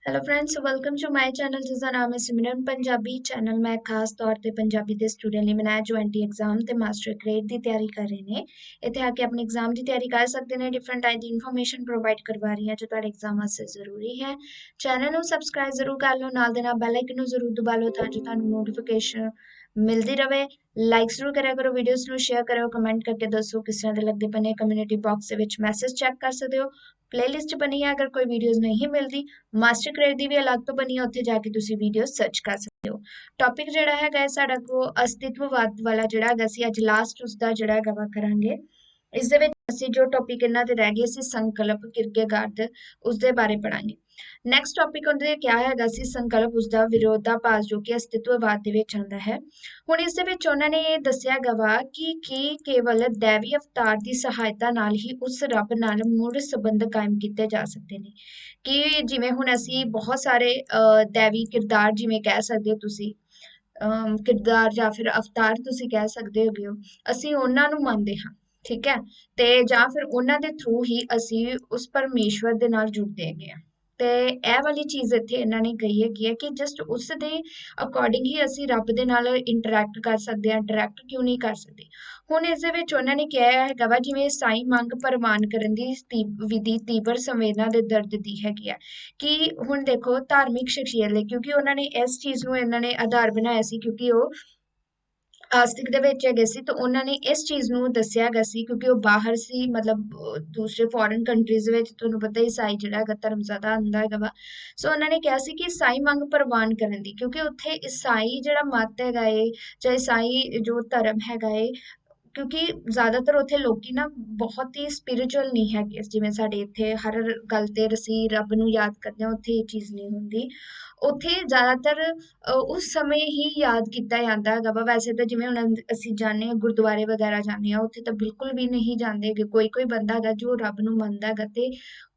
Hello friends, welcome to my channel जिसका नाम है सिमरन पंजाबी चैनल। मैं खास तौर ਤੇ ਪੰਜਾਬੀ ਦੇ ਸਟੂਡੈਂਟ ਲਈ ਬਣਾਇਆ ਜੋ ਐਂਟੀ ਐਗਜ਼ਾਮ ਤੇ ਮਾਸਟਰ ਗ੍ਰੇਡ ਦੀ ਤਿਆਰੀ ਕਰ ਰਹੇ ਨੇ। ਇੱਥੇ ਆ ਕੇ ਆਪਣੀ ਐਗਜ਼ਾਮ ਦੀ ਤਿਆਰੀ ਕਰ ਸਕਦੇ ਨੇ। ਡਿਫਰੈਂਟ ਟਾਈਪ ਦੀ ਇਨਫੋਰਮੇਸ਼ਨ ਪ੍ਰੋਵਾਈਡ ਕਰਵਾ ਰਹੀ ਹਾਂ ਜੋ ਤੁਹਾਡੇ ਐਗਜ਼ਾਮ ਵਾਸਤੇ ਜ਼ਰੂਰੀ ਹੈ। ਚੈਨਲ ਨੂੰ ਸਬਸਕ੍ਰਾਈਬ ਜ਼ਰੂਰ ਕਰ ਲਓ, ਨਾਲ ਦੇ ਨਾਲ ਬੈਲ ਆਈਕਨ ਨੂੰ ਜ਼ਰੂਰ ਦਬਾ ਲਓ ਤਾਂ ਜੋ ਤੁਹਾਨੂੰ ਨੋਟੀਫਿਕੇਸ਼ਨ ਮਿਲਦੀ ਰਹੇ। ਲਾਈਕ ਜ਼ਰੂਰ ਕਰਿਆ ਕਰੋ, ਵੀਡੀਓਜ਼ ਨੂੰ ਸ਼ੇਅਰ ਕਰਿਓ, ਕਮੈਂਟ ਕਰਕੇ ਦੱਸੋ ਕਿਸ ਤਰ੍ਹਾਂ ਦੇ ਲੱਗਦੇ ਪਏ ਨੇ। ਕਮਿਊਨਿਟੀ ਬਾਕਸ ਦੇ ਵਿੱਚ ਮੈਸੇਜ ਚੈੱਕ ਕਰ ਸਕਦੇ ਹੋ। प्लेलिस्ट बनी है, अगर कोई वीडियोज़ नहीं मिलती मास्टर ग्रेड की भी अलग तो बनी है, उत्थे जाके तुसी वीडियो सर्च कर सकते हो। टॉपिक जिहड़ा हैगा साडा को अस्तित्ववाद वाला जिहड़ा हैगा सी अज लास्ट उसका जिहड़ा हैगा वा करांगे। इस दे विच असीं जो टॉपिक इन्हां दे रह गए सी संकल्प किरकेगार्ड उसदे बारे पढ़ांगे। नैक्सट टॉपिक उहदे क्या हैगा सी संकल्प उसका विरोधाभास जो कि अस्तित्ववाद दे विच आंदा है। हुण इस दे विच उन्हां ने इह दस्सिया गा वा कि केवल दैवी अवतार की सहायता नाल ही उस रब नाल मुड़ संबंध कायम कीते जा सकते ने। कि जिवें हुण असीं बहुत सारे दैवी किरदार जिवें कह सकदे हो तुसीं किरदार ਜਾਂ ਫਿਰ ਅਵਤਾਰ ਤੁਸੀਂ ਕਹਿ ਸਕਦੇ ਹੈਗੇ ਹੋ, ਅਸੀਂ ਉਹਨਾਂ ਨੂੰ ਮੰਨਦੇ ਹਾਂ। ਠੀਕ ਹੈ, ਤੇ ਜਾਂ ਫਿਰ ਉਹਨਾਂ ਦੇ ਥਰੂ ਹੀ ਅਸੀਂ ਉਸ ਪਰਮੇਸ਼ਵਰ ਦੇ ਨਾਲ ਜੁੜਦੇ ਹੈਗੇ ਆ। ਤੇ ਇਹ ਵਾਲੀ ਚੀਜ਼ ਇੱਥੇ ਇਹਨਾਂ ਨੇ ਕਹੀ ਹੈਗੀ ਹੈ ਕਿ ਜਸਟ ਉਸ ਦੇ ਅਕੋਰਡਿੰਗ ਹੀ ਅਸੀਂ ਰੱਬ ਦੇ ਨਾਲ ਇੰਟਰੈਕਟ ਕਰ ਸਕਦੇ ਹਾਂ। ਇੰਟਰੈਕਟ ਕਿਉਂ ਨਹੀਂ ਕਰ ਸਕਦੇ? ਹੁਣ ਇਸ ਦੇ ਵਿੱਚ ਉਹਨਾਂ ਨੇ ਕਿਹਾ ਹੈਗਾ ਵਾ ਜਿਵੇਂ ਸਾਈ ਮੰਗ ਪ੍ਰਵਾਨ ਕਰਨ ਦੀ ਵਿਧੀ ਤੀਬਰ ਸੰਵੇਦਨਾ ਦੇ ਦਰਦ ਦੀ ਹੈਗੀ ਆ। ਕਿ ਹੁਣ ਦੇਖੋ ਧਾਰਮਿਕ ਸ਼ਖਸੀਅਤ ਲਈ, ਕਿਉਂਕਿ ਉਹਨਾਂ ਨੇ ਇਸ ਚੀਜ਼ ਨੂੰ ਇਹਨਾਂ ਨੇ ਆਧਾਰ ਬਣਾਇਆ ਸੀ ਕਿਉਂਕਿ ਉਹ ਆਸਤਿਕ ਦੇ ਵਿੱਚ ਹੈਗੇ ਸੀ, ਤਾਂ ਉਹਨਾਂ ਨੇ ਇਸ ਚੀਜ਼ ਨੂੰ ਦੱਸਿਆ ਹੈਗਾ ਸੀ ਕਿਉਂਕਿ ਉਹ ਬਾਹਰ ਸੀ, ਮਤਲਬ ਦੂਸਰੇ ਫੋਰਨ ਕੰਟਰੀਜ਼ ਵਿੱਚ ਤੁਹਾਨੂੰ ਪਤਾ ਈਸਾਈ ਜਿਹੜਾ ਹੈਗਾ ਧਰਮ ਜ਼ਿਆਦਾ ਹੁੰਦਾ ਹੈਗਾ ਵਾ। ਸੋ ਉਹਨਾਂ ਨੇ ਕਿਹਾ ਸੀ ਕਿ ਈਸਾਈ ਮੰਗ ਪ੍ਰਵਾਨ ਕਰਨ ਦੀ, ਕਿਉਂਕਿ ਉੱਥੇ ਈਸਾਈ ਜਿਹੜਾ ਮਤ ਹੈਗਾ ਏ ਜਾਂ ਈਸਾਈ ਜੋ ਧਰਮ ਹੈਗਾ ਏ, ਕਿਉਂਕਿ ਜ਼ਿਆਦਾਤਰ ਉੱਥੇ ਲੋਕੀ ਨਾ ਬਹੁਤ ਹੀ ਸਪਿਰਿਚੁਅਲ ਨਹੀਂ ਹੈਗੇ ਜਿਵੇਂ ਸਾਡੇ ਇੱਥੇ ਹਰ ਗੱਲ ਤੇ ਅਸੀਂ ਰੱਬ ਨੂੰ ਯਾਦ ਕਰਦੇ ਹਾਂ, ਉੱਥੇ ਇਹ ਚੀਜ਼ ਨਹੀਂ ਹੁੰਦੀ। ਉੱਥੇ ਜ਼ਿਆਦਾਤਰ ਉਸ ਸਮੇਂ ਹੀ ਯਾਦ ਕੀਤਾ ਜਾਂਦਾ ਹੈਗਾ ਵਾ। ਵੈਸੇ ਤਾਂ ਜਿਵੇਂ ਹੁਣ ਅਸੀਂ ਜਾਂਦੇ ਹਾਂ ਗੁਰਦੁਆਰੇ ਵਗੈਰਾ ਜਾਂਦੇ ਹਾਂ, ਉੱਥੇ ਤਾਂ ਬਿਲਕੁਲ ਵੀ ਨਹੀਂ ਜਾਂਦੇ ਹੈਗੇ। ਕੋਈ ਕੋਈ ਬੰਦਾ ਹੈਗਾ ਜੋ ਰੱਬ ਨੂੰ ਮੰਨਦਾ ਹੈਗਾ ਤੇ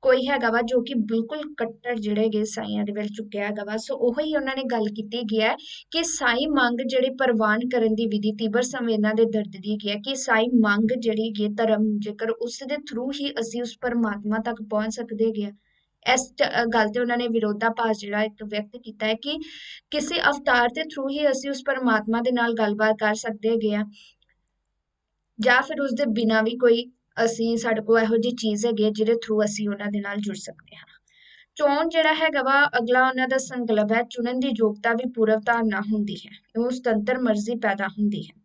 ਕੋਈ ਹੈਗਾ ਵਾ ਜੋ ਕਿ ਬਿਲਕੁਲ ਕੱਟੜ ਜਿਹੜੇ ਹੈਗੇ ਸਾਈਆਂ ਦੇ ਵਿੱਚ ਚੁੱਕਿਆ ਹੈਗਾ ਵਾ। ਸੋ ਉਹੀ ਉਹਨਾਂ ਨੇ ਗੱਲ ਕੀਤੀ ਗਿਆ ਕਿ ਸਾਈ ਮੰਗ ਜਿਹੜੀ ਪ੍ਰਵਾਨ ਕਰਨ ਦੀ ਵਿਧੀ ਤੀਬਰ ਸੰਵੇਦਨਾ ਦੇ ਦਰਦ ਦੀ ਹੈਗੀ ਹੈ ਕਿ ਸਾਈ ਮੰਗ ਜਿਹੜੀ ਹੈਗੀ ਧਰਮ ਜੇਕਰ ਉਸ ਦੇ ਥਰੂ ਹੀ ਅਸੀਂ ਉਸ ਪਰਮਾਤਮਾ ਤੱਕ ਪਹੁੰਚ ਸਕਦੇ ਹੈਗੇ ਆ। ਇਸ ਗੱਲ ਤੇ ਉਹਨਾਂ ਨੇ ਵਿਰੋਧਾਭਾਸ ਜਿਹੜਾ ਇੱਕ ਵਿਅਕਤ ਕੀਤਾ ਹੈ ਕਿ ਕਿਸੇ ਅਵਤਾਰ ਦੇ ਥਰੂ ਹੀ ਅਸੀਂ ਉਸ ਪਰਮਾਤਮਾ ਦੇ ਨਾਲ ਗੱਲਬਾਤ ਕਰ ਸਕਦੇ ਹੈਗੇ ਆ, ਜਾਂ ਫਿਰ ਉਸਦੇ ਬਿਨਾਂ ਵੀ ਕੋਈ ਅਸੀਂ ਸਾਡੇ ਕੋਲ ਇਹੋ ਜਿਹੀ ਚੀਜ਼ ਹੈਗੀ ਹੈ ਜਿਹਦੇ ਥਰੂ ਅਸੀਂ ਉਹਨਾਂ ਦੇ ਨਾਲ ਜੁੜ ਸਕਦੇ ਹਾਂ। ਚੋਣ ਜਿਹੜਾ ਹੈਗਾ ਵਾ ਅਗਲਾ ਉਹਨਾਂ ਦਾ ਸੰਕਲਪ ਹੈ। ਚੁਣਨ ਦੀ ਯੋਗਤਾ ਵੀ ਪੂਰਵ ਧਾਰਨਾ ਹੁੰਦੀ ਹੈ, ਉਹ ਸੁਤੰਤਰ ਮਰਜ਼ੀ ਪੈਦਾ ਹੁੰਦੀ ਹੈ।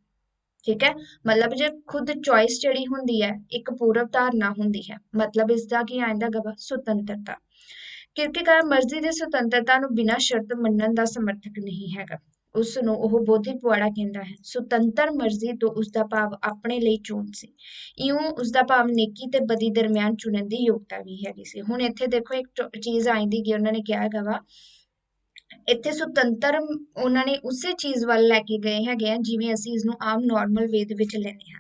ਠੀਕ ਹੈ, ਮਤਲਬ ਜੇ ਖੁਦ ਚੋਇਸ ਜਿਹੜੀ ਹੁੰਦੀ ਹੈ ਇੱਕ ਪੂਰਵ ਧਾਰਨਾ ਹੁੰਦੀ ਹੈ। ਮਤਲਬ ਇਸਦਾ ਕੀ ਆਇਂਦਾ ਗਾ ਵਾ ਸੁਤੰਤਰਤਾ। ਕਿਰਕੇਗਾਰ ਮਰਜ਼ੀ ਦੀ ਸੁਤੰਤਰਤਾ ਨੂੰ ਬਿਨਾਂ ਸ਼ਰਤ ਮੰਨਣ ਦਾ ਸਮਰਥਕ ਨਹੀਂ ਹੈਗਾ। ਉਸ ਨੂੰ ਉਹ ਬੌਧਿਕ ਪੁਆੜਾ ਕਹਿੰਦਾ ਹੈ। ਸੁਤੰਤਰ ਮਰਜ਼ੀ ਤੋਂ ਉਸਦਾ ਭਾਵ ਆਪਣੇ ਲਈ ਚੋਣ ਸੀ। ਇਉਂ ਉਸਦਾ ਭਾਵ ਨੇਕੀ ਤੇ ਬਦੀ ਦਰਮਿਆਨ ਚੁਣਨ ਦੀ ਯੋਗਤਾ ਵੀ ਹੈਗੀ ਸੀ। ਹੁਣ ਇੱਥੇ ਦੇਖੋ ਇੱਕ ਚੀਜ਼ ਆਈਂਦੀ ਕਿ ਉਹਨਾਂ ਨੇ ਕਿਹਾ ਹੈਗਾ ਵਾ ਇੱਥੇ ਸੁਤੰਤਰ ਉਹਨਾਂ ਨੇ ਉਸੇ ਚੀਜ਼ ਵੱਲ ਲੈ ਕੇ ਗਏ ਹੈਗੇ ਆ ਜਿਵੇਂ ਅਸੀਂ ਇਸਨੂੰ ਆਮ ਨਾਰਮਲ ਵੇ ਦੇ ਵਿੱਚ ਲੈਂਦੇ ਹਾਂ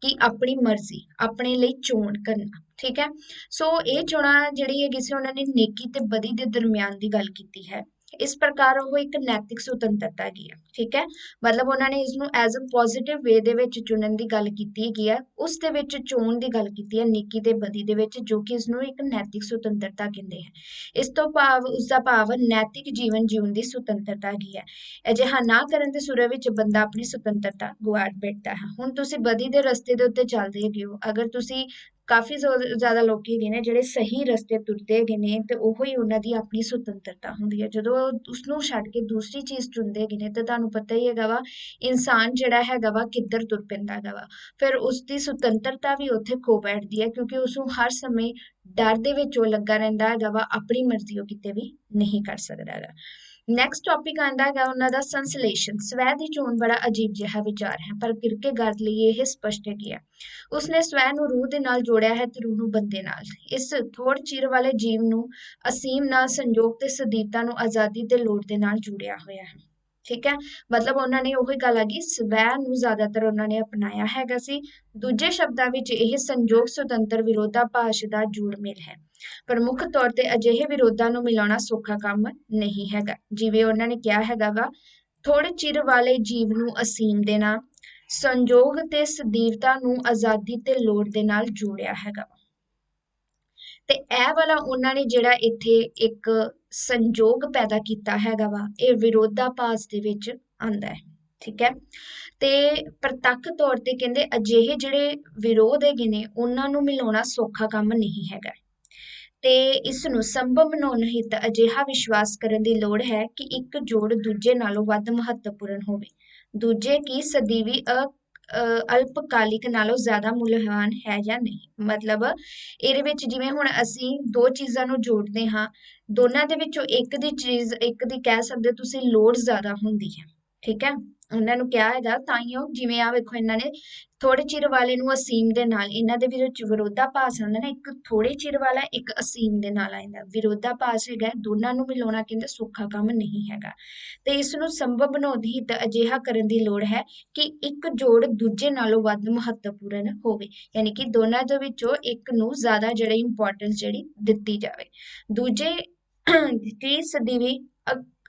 ਕਿ ਆਪਣੀ ਮਰਜ਼ੀ ਆਪਣੇ ਲਈ ਚੋਣ ਕਰਨਾ। ਠੀਕ ਹੈ, ਸੋ ਇਹ ਚੋਣਾਂ ਜਿਹੜੀ ਹੈਗੀ ਸੀ ਉਹਨਾਂ ਨੇ ਨੇਕੀ ਤੇ ਬਦੀ ਦੇ ਦਰਮਿਆਨ ਦੀ ਗੱਲ ਕੀਤੀ ਹੈ। ਇਸ ਪ੍ਰਕਾਰ ਉਹ ਇੱਕ ਨੈਤਿਕ ਸੁਤੰਤਰਤਾ ਹੈਗੀ ਆ। ਠੀਕ ਹੈ, ਮਤਲਬ ਉਹਨਾਂ ਨੇ ਇਸਨੂੰ ਐਜ਼ ਅ ਪੋਜ਼ਿਟਿਵ ਵੇ ਦੇ ਵਿੱਚ ਚੁਣਨ ਦੀ ਗੱਲ ਕੀਤੀ ਹੈਗੀ ਆ, ਉਸ ਦੇ ਵਿੱਚ ਚੋਣ ਦੀ ਗੱਲ ਕੀਤੀ ਹੈ ਨੇਕੀ ਤੇ ਬਦੀ ਦੇ ਵਿੱਚ, ਜੋ ਕਿ ਇਸਨੂੰ ਇੱਕ ਨੈਤਿਕ ਸੁਤੰਤਰਤਾ ਕਹਿੰਦੇ ਹੈ। ਇਸ ਤੋਂ ਭਾਵ ਉਸਦਾ ਭਾਵ ਨੈਤਿਕ ਜੀਵਨ ਜਿਉਣ ਦੀ ਸੁਤੰਤਰਤਾ ਹੈਗੀ ਹੈ। ਅਜਿਹਾ ਨਾ ਕਰਨ ਦੇ ਸੂਰਤ ਵਿੱਚ ਬੰਦਾ ਆਪਣੀ ਸੁਤੰਤਰਤਾ ਗੁਆੜ ਬੈਠਦਾ ਹੈ। ਹੁਣ ਤੁਸੀਂ ਬਦੀ ਦੇ ਰਸਤੇ ਦੇ ਉੱਤੇ ਚੱਲਦੇ ਹੈਗੇ ਹੋ, ਅਗਰ ਤੁਸੀਂ ਕਾਫੀ ਜ਼ਿਆਦਾ ਲੋਕ ਹੈਗੇ ਨੇ ਜਿਹੜੇ ਸਹੀ ਰਸਤੇ ਤੁਰਦੇ ਹੈਗੇ ਨੇ ਤੇ ਉਹੋ ਹੀ ਉਹਨਾਂ ਦੀ ਆਪਣੀ ਸੁਤੰਤਰਤਾ ਹੁੰਦੀ ਹੈ। ਜਦੋਂ ਉਸਨੂੰ ਛੱਡ ਕੇ ਦੂਸਰੀ ਚੀਜ਼ ਚੁਣਦੇ ਹੈਗੇ ਨੇ ਤਾਂ ਤੁਹਾਨੂੰ ਪਤਾ ਹੀ ਹੈਗਾ ਵਾ ਇਨਸਾਨ ਜਿਹੜਾ ਹੈਗਾ ਵਾ ਕਿੱਧਰ ਤੁਰ ਪੈਂਦਾ ਹੈਗਾ ਵਾ। ਫਿਰ ਉਸਦੀ ਸੁਤੰਤਰਤਾ ਵੀ ਉੱਥੇ ਖੋ ਬੈਠਦੀ ਹੈ ਕਿਉਂਕਿ ਉਸਨੂੰ ਹਰ ਸਮੇਂ ਡਰ ਦੇ ਵਿੱਚ ਉਹ ਲੱਗਾ ਰਹਿੰਦਾ ਹੈਗਾ ਵਾ, ਆਪਣੀ ਮਰਜ਼ੀ ਉਹ ਕਿਤੇ ਵੀ ਨਹੀਂ ਕਰ ਸਕਦਾ ਹੈਗਾ। ਨੈਕਸਟ ਟੌਪਿਕ ਆਂਦਾ ਹੈਗਾ ਉਹਨਾਂ ਦਾ ਸੰਸਲੇਸ਼ਨ। ਸਵੈ ਦੀ ਚੋਣ ਬੜਾ ਅਜੀਬ ਜਿਹਾ ਵਿਚਾਰ ਹੈ, ਪਰ ਕਿਰਕੇਗਾਰਦ ਲਈ ਇਹ ਸਪਸ਼ਟ ਹੈਗੀ ਹੈ। ਉਸਨੇ ਸਵੈ ਨੂੰ ਰੂਹ ਦੇ ਨਾਲ ਜੋੜਿਆ ਹੈ ਤੇ ਰੂਹ ਨੂੰ ਬੰਦੇ ਨਾਲ। ਇਸ ਥੋੜ ਚਿਰ ਵਾਲੇ ਜੀਵ ਨੂੰ ਅਸੀਮ ਨਾਲ ਸੰਜੋਗ ਤੇ ਸਦੀਵਤਾ ਨੂੰ ਆਜ਼ਾਦੀ ਤੇ ਲੋੜ ਦੇ ਨਾਲ ਜੁੜਿਆ ਹੋਇਆ ਹੈ। ਠੀਕ ਹੈ, ਮਤਲਬ ਉਹਨਾਂ ਨੇ ਉਹੀ ਗੱਲ ਆ ਗਈ ਸਵੈ ਨੂੰ ਜ਼ਿਆਦਾਤਰ ਉਹਨਾਂ ਨੇ ਅਪਣਾਇਆ ਹੈਗਾ ਸੀ। ਦੂਜੇ ਸ਼ਬਦਾਂ ਵਿੱਚ ਇਹ ਸੰਜੋਗ ਸੁਤੰਤਰ ਵਿਰੋਧਾਭਾਸ ਦਾ ਜੋੜ ਮੇਲ ਹੈ, ਪਰ ਮੁੱਖ ਤੌਰ ਤੇ ਅਜਿਹੇ ਵਿਰੋਧਾਂ ਨੂੰ ਮਿਲਾਉਣਾ ਸੌਖਾ ਕੰਮ ਨਹੀਂ ਹੈਗਾ। ਜਿਵੇਂ ਉਹਨਾਂ ਨੇ ਕਿਹਾ ਹੈਗਾ ਵਾ ਥੋੜੇ ਚਿਰ ਵਾਲੇ ਜੀਵ ਨੂੰ ਅਸੀਮ ਦੇ ਨਾਲ ਸੰਜੋਗ ਤੇ ਸਦੀਵਤਾ ਨੂੰ ਆਜ਼ਾਦੀ ਤੇ ਲੋੜ ਦੇ ਨਾਲ ਜੋੜਿਆ ਹੈਗਾ। ਤੇ ਇਹ ਵਾਲਾ ਉਹਨਾਂ ਨੇ ਜਿਹੜਾ ਇੱਥੇ ਇੱਕ ਸੰਜੋਗ ਪੈਦਾ ਕੀਤਾ ਹੈਗਾ ਵਾ, ਇਹ ਵਿਰੋਧਾਭਾਸ ਦੇ ਵਿੱਚ ਆਂਦਾ ਹੈ। ਠੀਕ ਹੈ, ਤੇ ਪ੍ਰਤੱਖ ਤੌਰ ਤੇ ਕਹਿੰਦੇ ਅਜਿਹੇ ਜਿਹੜੇ ਵਿਰੋਧ ਹੈਗੇ ਨੇ ਉਹਨਾਂ ਨੂੰ ਮਿਲਾਉਣਾ ਸੌਖਾ ਕੰਮ ਨਹੀਂ ਹੈਗਾ, ਤੇ ਇਸ ਨੂੰ ਸੰਭਵ ਬਣਾਉਣ ਹਿੱਤ ਅਜਿਹਾ ਵਿਸ਼ਵਾਸ ਕਰਨ ਦੀ ਲੋੜ ਹੈ ਕਿ ਇੱਕ ਜੋੜ ਦੂਜੇ ਨਾਲੋਂ ਵੱਧ ਮਹੱਤਵਪੂਰਨ ਹੋਵੇ, ਦੂਜੇ ਕੀ ਸਦੀਵੀ ਅਲਪਕਾਲਿਕ ਨਾਲੋਂ ਜ਼ਿਆਦਾ ਮੁੱਲਵਾਨ ਹੈ ਜਾਂ ਨਹੀਂ। ਮਤਲਬ ਇਹਦੇ ਵਿੱਚ ਜਿਵੇਂ ਹੁਣ ਅਸੀਂ ਦੋ ਚੀਜ਼ਾਂ ਨੂੰ ਜੋੜਦੇ ਹਾਂ, ਦੋਨਾਂ ਦੇ ਵਿੱਚੋਂ ਇੱਕ ਦੀ ਚੀਜ਼, ਇੱਕ ਦੀ ਕਹਿ ਸਕਦੇ ਹੋ ਤੁਸੀਂ ਲੋੜ ਜ਼ਿਆਦਾ ਹੁੰਦੀ ਹੈ। ਠੀਕ ਹੈ, ਉਹਨਾਂ ਨੂੰ ਕਿਹਾ ਹੈਗਾ ਤਾਈਓ, ਜਿਵੇਂ ਆ ਵੇਖੋ ਇਹਨਾਂ ਨੇ ਥੋੜੇ ਚਿਰ ਵਾਲੇ ਨੂੰ ਅਸੀਮ ਦੇ ਨਾਲ, ਇਹਨਾਂ ਦੇ ਵਿੱਚ ਵਿਰੋਧਾਭਾਸ ਹੁੰਦਾ ਨਾ, ਇੱਕ ਥੋੜੇ ਚਿਰ ਵਾਲਾ ਇੱਕ ਅਸੀਮ ਦੇ ਨਾਲ ਆਉਂਦਾ, ਵਿਰੋਧਾਭਾਸ ਹੈਗਾ, ਦੋਨਾਂ ਨੂੰ ਮਿਲਾਉਣਾ ਕਹਿੰਦੇ ਸੌਖਾ ਕੰਮ ਨਹੀਂ ਹੈਗਾ, ਤੇ ਇਸ ਨੂੰ ਸੰਭਵ ਬਣਾਉਣ ਹਿੱਤ ਅਜਿਹਾ ਕਰਨ ਦੀ ਲੋੜ ਹੈ ਕਿ ਇੱਕ ਜੋੜ ਦੂਜੇ ਨਾਲੋਂ ਵੱਧ ਮਹੱਤਵਪੂਰਨ ਹੋਵੇ, ਯਾਨੀ ਕਿ ਦੋਨਾਂ ਦੇ ਵਿੱਚੋਂ ਇੱਕ ਨੂੰ ਜ਼ਿਆਦਾ ਜਿਹੜੀ ਇੰਪੋਰਟੈਂਸ ਜਿਹੜੀ ਦਿੱਤੀ ਜਾਵੇ, ਦੂਜੇ ਕੀ ਸਦੀਵੀ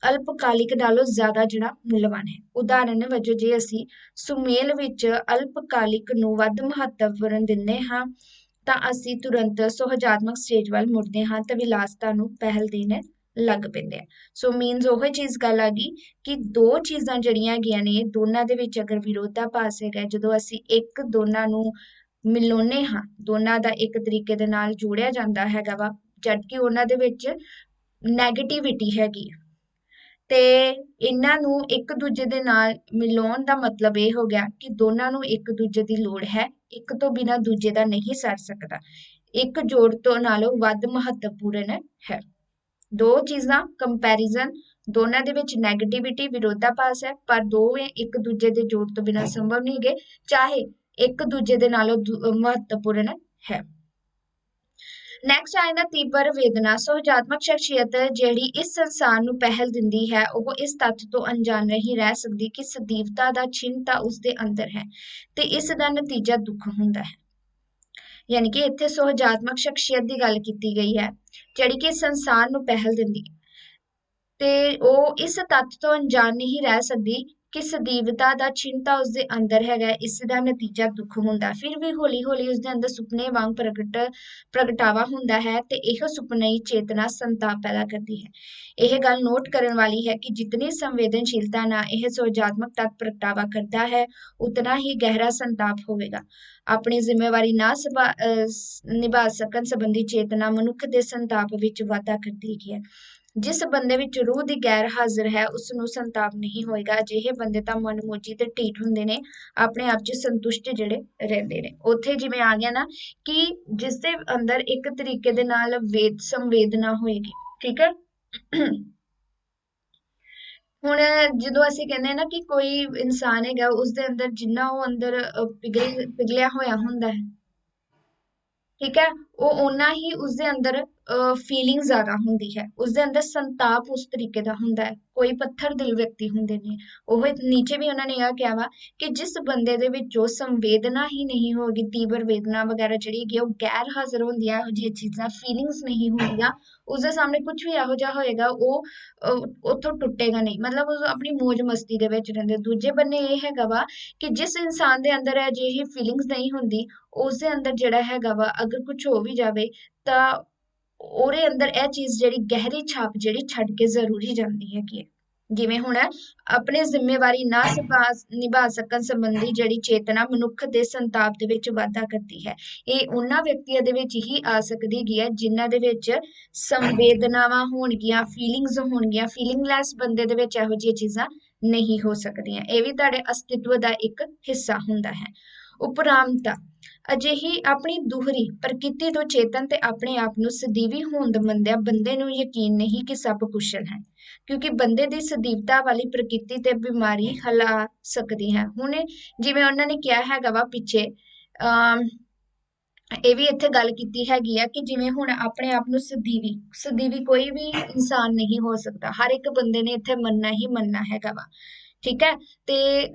ਅਲਪਕਾਲਿਕ ਨਾਲੋਂ ਜ਼ਿਆਦਾ ਜਿਹੜਾ ਮੁੱਲਵਾਨ ਹੈ। ਉਦਾਹਰਨ ਵਜੋਂ ਜੇ ਅਸੀਂ ਸੁਮੇਲ ਵਿੱਚ ਅਲਪਕਾਲਿਕ ਨੂੰ ਵੱਧ ਮਹੱਤਵਪੂਰਨ ਦਿੰਦੇ ਹਾਂ ਤਾਂ ਅਸੀਂ ਤੁਰੰਤ ਸੁਹਜਾਤਮਕ ਸਟੇਜ ਵੱਲ ਮੁੜਦੇ ਹਾਂ ਤੇ ਵਿਲਾਸਤਾ ਨੂੰ ਪਹਿਲ ਦੇਣ ਲੱਗ ਪੈਂਦੇ ਆ। ਸੋ ਮੀਨਸ ਉਹੀ ਚੀਜ਼ ਗੱਲ ਆ ਗਈ ਕਿ ਦੋ ਚੀਜ਼ਾਂ ਜਿਹੜੀਆਂ ਹੈਗੀਆਂ ਨੇ ਦੋਨਾਂ ਦੇ ਵਿੱਚ ਅਗਰ ਵਿਰੋਧਾਭਾਸ ਹੈਗਾ, ਜਦੋਂ ਅਸੀਂ ਇੱਕ ਦੋਨਾਂ ਨੂੰ ਮਿਲਾਉਂਦੇ ਹਾਂ, ਦੋਨਾਂ ਦਾ ਇੱਕ ਤਰੀਕੇ ਦੇ ਨਾਲ ਜੋੜਿਆ ਜਾਂਦਾ ਹੈਗਾ ਵਾ, ਜਦਕਿ ਉਹਨਾਂ ਦੇ ਵਿੱਚ ਨੈਗੇਟਿਵਿਟੀ ਹੈਗੀ ਆ, ਤੇ ਇਹਨਾਂ ਨੂੰ ਇੱਕ ਦੂਜੇ ਦੇ ਨਾਲ ਮਿਲਾਉਣ ਦਾ ਮਤਲਬ ਇਹ ਹੋ ਗਿਆ ਕਿ ਦੋਨਾਂ ਨੂੰ ਇੱਕ ਦੂਜੇ ਦੀ ਲੋੜ ਹੈ, ਇੱਕ ਤੋਂ ਬਿਨਾਂ ਦੂਜੇ ਦਾ ਨਹੀਂ ਸਰ ਸਕਦਾ, ਇੱਕ ਜੋੜ ਤੋਂ ਨਾਲੋਂ ਵੱਧ ਮਹੱਤਵਪੂਰਨ ਹੈ। ਦੋ ਚੀਜ਼ਾਂ ਕੰਪੈਰੀਜ਼ਨ, ਦੋਨਾਂ ਦੇ ਵਿੱਚ ਨੈਗੇਟਿਵਿਟੀ ਵਿਰੋਧਾਭਾਸ ਹੈ, ਪਰ ਦੋਵੇਂ ਇੱਕ ਦੂਜੇ ਦੇ ਜੋੜ ਤੋਂ ਬਿਨਾਂ ਸੰਭਵ ਨਹੀਂ ਹੈਗੇ, ਚਾਹੇ ਇੱਕ ਦੂਜੇ ਦੇ ਨਾਲੋਂ ਮਹੱਤਵਪੂਰਨ ਹੈ। ਨੈਕਸਟ ਆਇੰਦਾ ਤੀਬਰ ਵੇਦਨਾ। ਸੁਹਜਾਤਮਕ ਸ਼ਖਸੀਅਤ ਜਿਹੜੀ ਇਸ ਸੰਸਾਰ ਨੂੰ ਪਹਿਲ ਦਿੰਦੀ ਹੈ, ਉਹ ਇਸ ਤੱਥ ਤੋਂ ਅਣਜਾਣ ਨਹੀਂ ਰਹਿ ਸਕਦੀ ਕਿ ਸਦੀਵਤਾ ਦਾ ਛਿੰਨ ਤਾਂ ਉਸਦੇ ਅੰਦਰ ਹੈ ਤੇ ਇਸ ਦਾ ਨਤੀਜਾ ਦੁੱਖ ਹੁੰਦਾ ਹੈ। ਯਾਨੀ ਕਿ ਇੱਥੇ ਸੁਹਜਾਤਮਕ ਸ਼ਖਸੀਅਤ ਦੀ ਗੱਲ ਕੀਤੀ ਗਈ ਹੈ, ਜਿਹੜੀ ਕਿ ਸੰਸਾਰ ਨੂੰ ਪਹਿਲ ਦਿੰਦੀ ਹੈ ਤੇ ਉਹ ਇਸ ਤੱਥ ਤੋਂ ਅਣਜਾਣ ਨਹੀਂ ਰਹਿ ਸਕਦੀ ਕਿ ਸਦੀਵਤਾ ਦਾ ਛਿੰਨ ਤਾਂ ਉਸਦੇ ਅੰਦਰ ਹੈਗਾ, ਇਸ ਦਾ ਨਤੀਜਾ ਦੁੱਖ ਹੁੰਦਾ। ਫਿਰ ਵੀ ਹੌਲੀ ਹੌਲੀ ਉਸਦੇ ਅੰਦਰ ਸੁਪਨੇ ਵਾਂਗ ਪ੍ਰਗਟਾਵਾ ਹੁੰਦਾ ਹੈ ਤੇ ਇਹ ਸੁਪਨਈ ਚੇਤਨਾ ਸੰਤਾਪ ਪੈਦਾ ਕਰਦੀ ਹੈ। ਇਹ ਗੱਲ ਨੋਟ ਕਰਨ ਵਾਲੀ ਹੈ ਕਿ ਜਿਤਨੀ ਸੰਵੇਦਨਸ਼ੀਲਤਾ ਨਾਲ ਇਹ ਸੁਹਜਾਤਮਕ ਤੱਤ ਪ੍ਰਗਟਾਵਾ ਕਰਦਾ ਹੈ, ਉਤਨਾ ਹੀ ਗਹਿਰਾ ਸੰਤਾਪ ਹੋਵੇਗਾ। ਆਪਣੀ ਜ਼ਿੰਮੇਵਾਰੀ ਨਾ ਨਿਭਾ ਸਕਣ ਸੰਬੰਧੀ ਚੇਤਨਾ ਮਨੁੱਖ ਦੇ ਸੰਤਾਪ ਵਿੱਚ ਵਾਧਾ ਕਰਦੀ ਹੈ। ਜਿਸ ਬੰਦੇ ਵਿੱਚ ਰੂਹ ਦੀ ਗੈਰ ਹਾਜ਼ਰ ਹੈ, ਉਸ ਨੂੰ ਸੰਤਾਪ ਨਹੀਂ ਹੋਏਗਾ। ਅਜਿਹੇ ਬੰਦੇ ਤਾਂ ਮਨਮੋਜੀ ਤੇ ਢੀਠ ਹੁੰਦੇ ਨੇ, ਆਪਣੇ ਆਪ 'ਚ ਸੰਤੁਸ਼ਟ ਜਿਹੜੇ ਰਹਿੰਦੇ ਨੇ। ਉੱਥੇ ਜਿਵੇਂ ਆ ਗਿਆ ਨਾ ਕਿ ਜਿਸ ਦੇ ਅੰਦਰ ਇੱਕ ਤਰੀਕੇ ਦੇ ਨਾਲ ਸੰਵੇਦਨਾ ਹੋਏਗੀ, ਠੀਕ ਹੈ। ਹੁਣ ਜਦੋਂ ਅਸੀਂ ਕਹਿੰਦੇ ਹਾਂ ਨਾ ਕਿ ਕੋਈ ਇਨਸਾਨ ਹੈਗਾ, ਉਸਦੇ ਅੰਦਰ ਜਿੰਨਾ ਉਹ ਅੰਦਰ ਪਿਘਲਿਆ ਹੋਇਆ ਹੁੰਦਾ ਹੈ, ਠੀਕ ਹੈ, ਉਹ ਓਨਾ ਹੀ ਉਸਦੇ ਅੰਦਰ ਫੀਲਿੰਗ ਜ਼ਿਆਦਾ ਹੁੰਦੀ ਹੈ, ਉਸਦੇ ਅੰਦਰ ਸੰਤਾਪ ਉਸ ਤਰੀਕੇ ਦਾ ਹੁੰਦਾ ਹੈ। ਕੋਈ ਪੱਥਰ ਦਿਲ ਵਿਅਕਤੀ ਹੁੰਦੇ ਨੇ, ਉਹ ਨੀਚੇ ਵੀ ਉਹਨਾਂ ਨੇ ਇਹ ਕਿਹਾ ਵਾ ਕਿ ਜਿਸ ਬੰਦੇ ਦੇ ਵਿੱਚੋਂ ਸੰਵੇਦਨਾ ਹੀ ਨਹੀਂ ਹੋਗੀ, ਤੀਬਰ ਵੇਦਨਾ ਵਗੈਰਾ ਜਿਹੜੀ ਹੈਗੀ ਉਹ ਗੈਰ ਹਾਜ਼ਰ ਹੁੰਦੀਆਂ, ਇਹੋ ਜਿਹੀਆਂ ਚੀਜ਼ਾਂ ਫੀਲਿੰਗਸ ਨਹੀਂ ਹੁੰਦੀਆਂ, ਉਸਦੇ ਸਾਹਮਣੇ ਕੁਝ ਵੀ ਇਹੋ ਜਿਹਾ ਹੋਏਗਾ ਉਹ ਉੱਥੋਂ ਟੁੱਟੇਗਾ ਨਹੀਂ, ਮਤਲਬ ਉਹ ਆਪਣੀ ਮੌਜ ਮਸਤੀ ਦੇ ਵਿੱਚ ਰਹਿੰਦੇ। ਦੂਜੇ ਬੰਨੇ ਇਹ ਹੈਗਾ ਵਾ ਕਿ ਜਿਸ ਇਨਸਾਨ ਦੇ ਅੰਦਰ ਅਜਿਹੀ ਫੀਲਿੰਗਸ ਨਹੀਂ ਹੁੰਦੀ, ਉਸਦੇ ਅੰਦਰ ਜਿਹੜਾ ਹੈਗਾ ਵਾ ਅਗਰ ਕੁਝ ਹੋ ਵੀ ਜਾਵੇ ਤਾਂ ਉਹਦੇ ਅੰਦਰ ਇਹ ਚੀਜ਼ ਜਿਹੜੀ ਗਹਿਰੀ ਛਾਪ ਜਿਹੜੀ ਛੱਡ ਕੇ ਜ਼ਰੂਰੀ ਜਾਂਦੀ ਹੈਗੀ ਹੈ। ਜਿਵੇਂ ਹੁਣ ਆਪਣੇ ਜ਼ਿੰਮੇਵਾਰੀ ਨਾ ਨਿਭਾ ਸਕਣ ਸੰਬੰਧੀ ਜਿਹੜੀ ਚੇਤਨਾ ਮਨੁੱਖ ਦੇ ਸੰਤਾਪ ਦੇ ਵਿੱਚ ਵਾਧਾ ਕਰਦੀ ਹੈ, ਇਹ ਉਹਨਾਂ ਵਿਅਕਤੀਆਂ ਦੇ ਵਿੱਚ ਹੀ ਆ ਸਕਦੀ ਹੈਗੀ ਹੈ ਜਿਨ੍ਹਾਂ ਦੇ ਵਿੱਚ ਸੰਵੇਦਨਾਵਾਂ ਹੋਣਗੀਆਂ, ਫੀਲਿੰਗਸ ਹੋਣਗੀਆਂ। ਫੀਲਿੰਗਲੈਸ ਬੰਦੇ ਦੇ ਵਿੱਚ ਇਹੋ ਜਿਹੀਆਂ ਚੀਜ਼ਾਂ ਨਹੀਂ ਹੋ ਸਕਦੀਆਂ। ਇਹ ਵੀ ਤੁਹਾਡੇ ਅਸਤਿਤਵ ਦਾ ਇੱਕ ਹਿੱਸਾ ਹੁੰਦਾ ਹੈ। ਉਪਰਾਮਤਾ ਅਜਿਹੀ ਆਪਣੀ ਦੂਹਰੀ ਪ੍ਰਕਿਰਤੀ ਤੋਂ ਚੇਤਨ ਤੇ ਆਪਣੇ ਆਪ ਨੂੰ ਸਦੀਵੀ ਹੋਂਦ ਮੰਨਦਿਆਂ ਬੰਦੇ ਨੂੰ ਯਕੀਨ ਨਹੀਂ ਕਿ ਸਭ ਕੁਸ਼ਲ ਹੈ, ਕਿਉਂਕਿ ਬੰਦੇ ਦੀ ਸਦੀਵਤਾ ਵਾਲੀ ਪ੍ਰਕਿਰਤੀ ਤੇ ਬਿਮਾਰੀ ਹਿਲਾ ਸਕਦੀ ਹੈ। ਹੁਣ ਜਿਵੇਂ ਉਹਨਾਂ ਨੇ ਕਿਹਾ ਹੈਗਾ ਵਾ ਪਿੱਛੇ, ਇਹ ਵੀ ਇੱਥੇ ਗੱਲ ਕੀਤੀ ਹੈਗੀ ਆ ਕਿ ਜਿਵੇਂ ਹੁਣ ਆਪਣੇ ਆਪ ਨੂੰ ਸਦੀਵੀ ਕੋਈ ਵੀ ਇਨਸਾਨ ਨਹੀਂ ਹੋ ਸਕਦਾ, ਹਰ ਇੱਕ ਬੰਦੇ ਨੇ ਇੱਥੇ ਮੰਨਣਾ ਹੀ ਮੰਨਣਾ ਹੈਗਾ ਵਾ, ठीक है। ਤੇ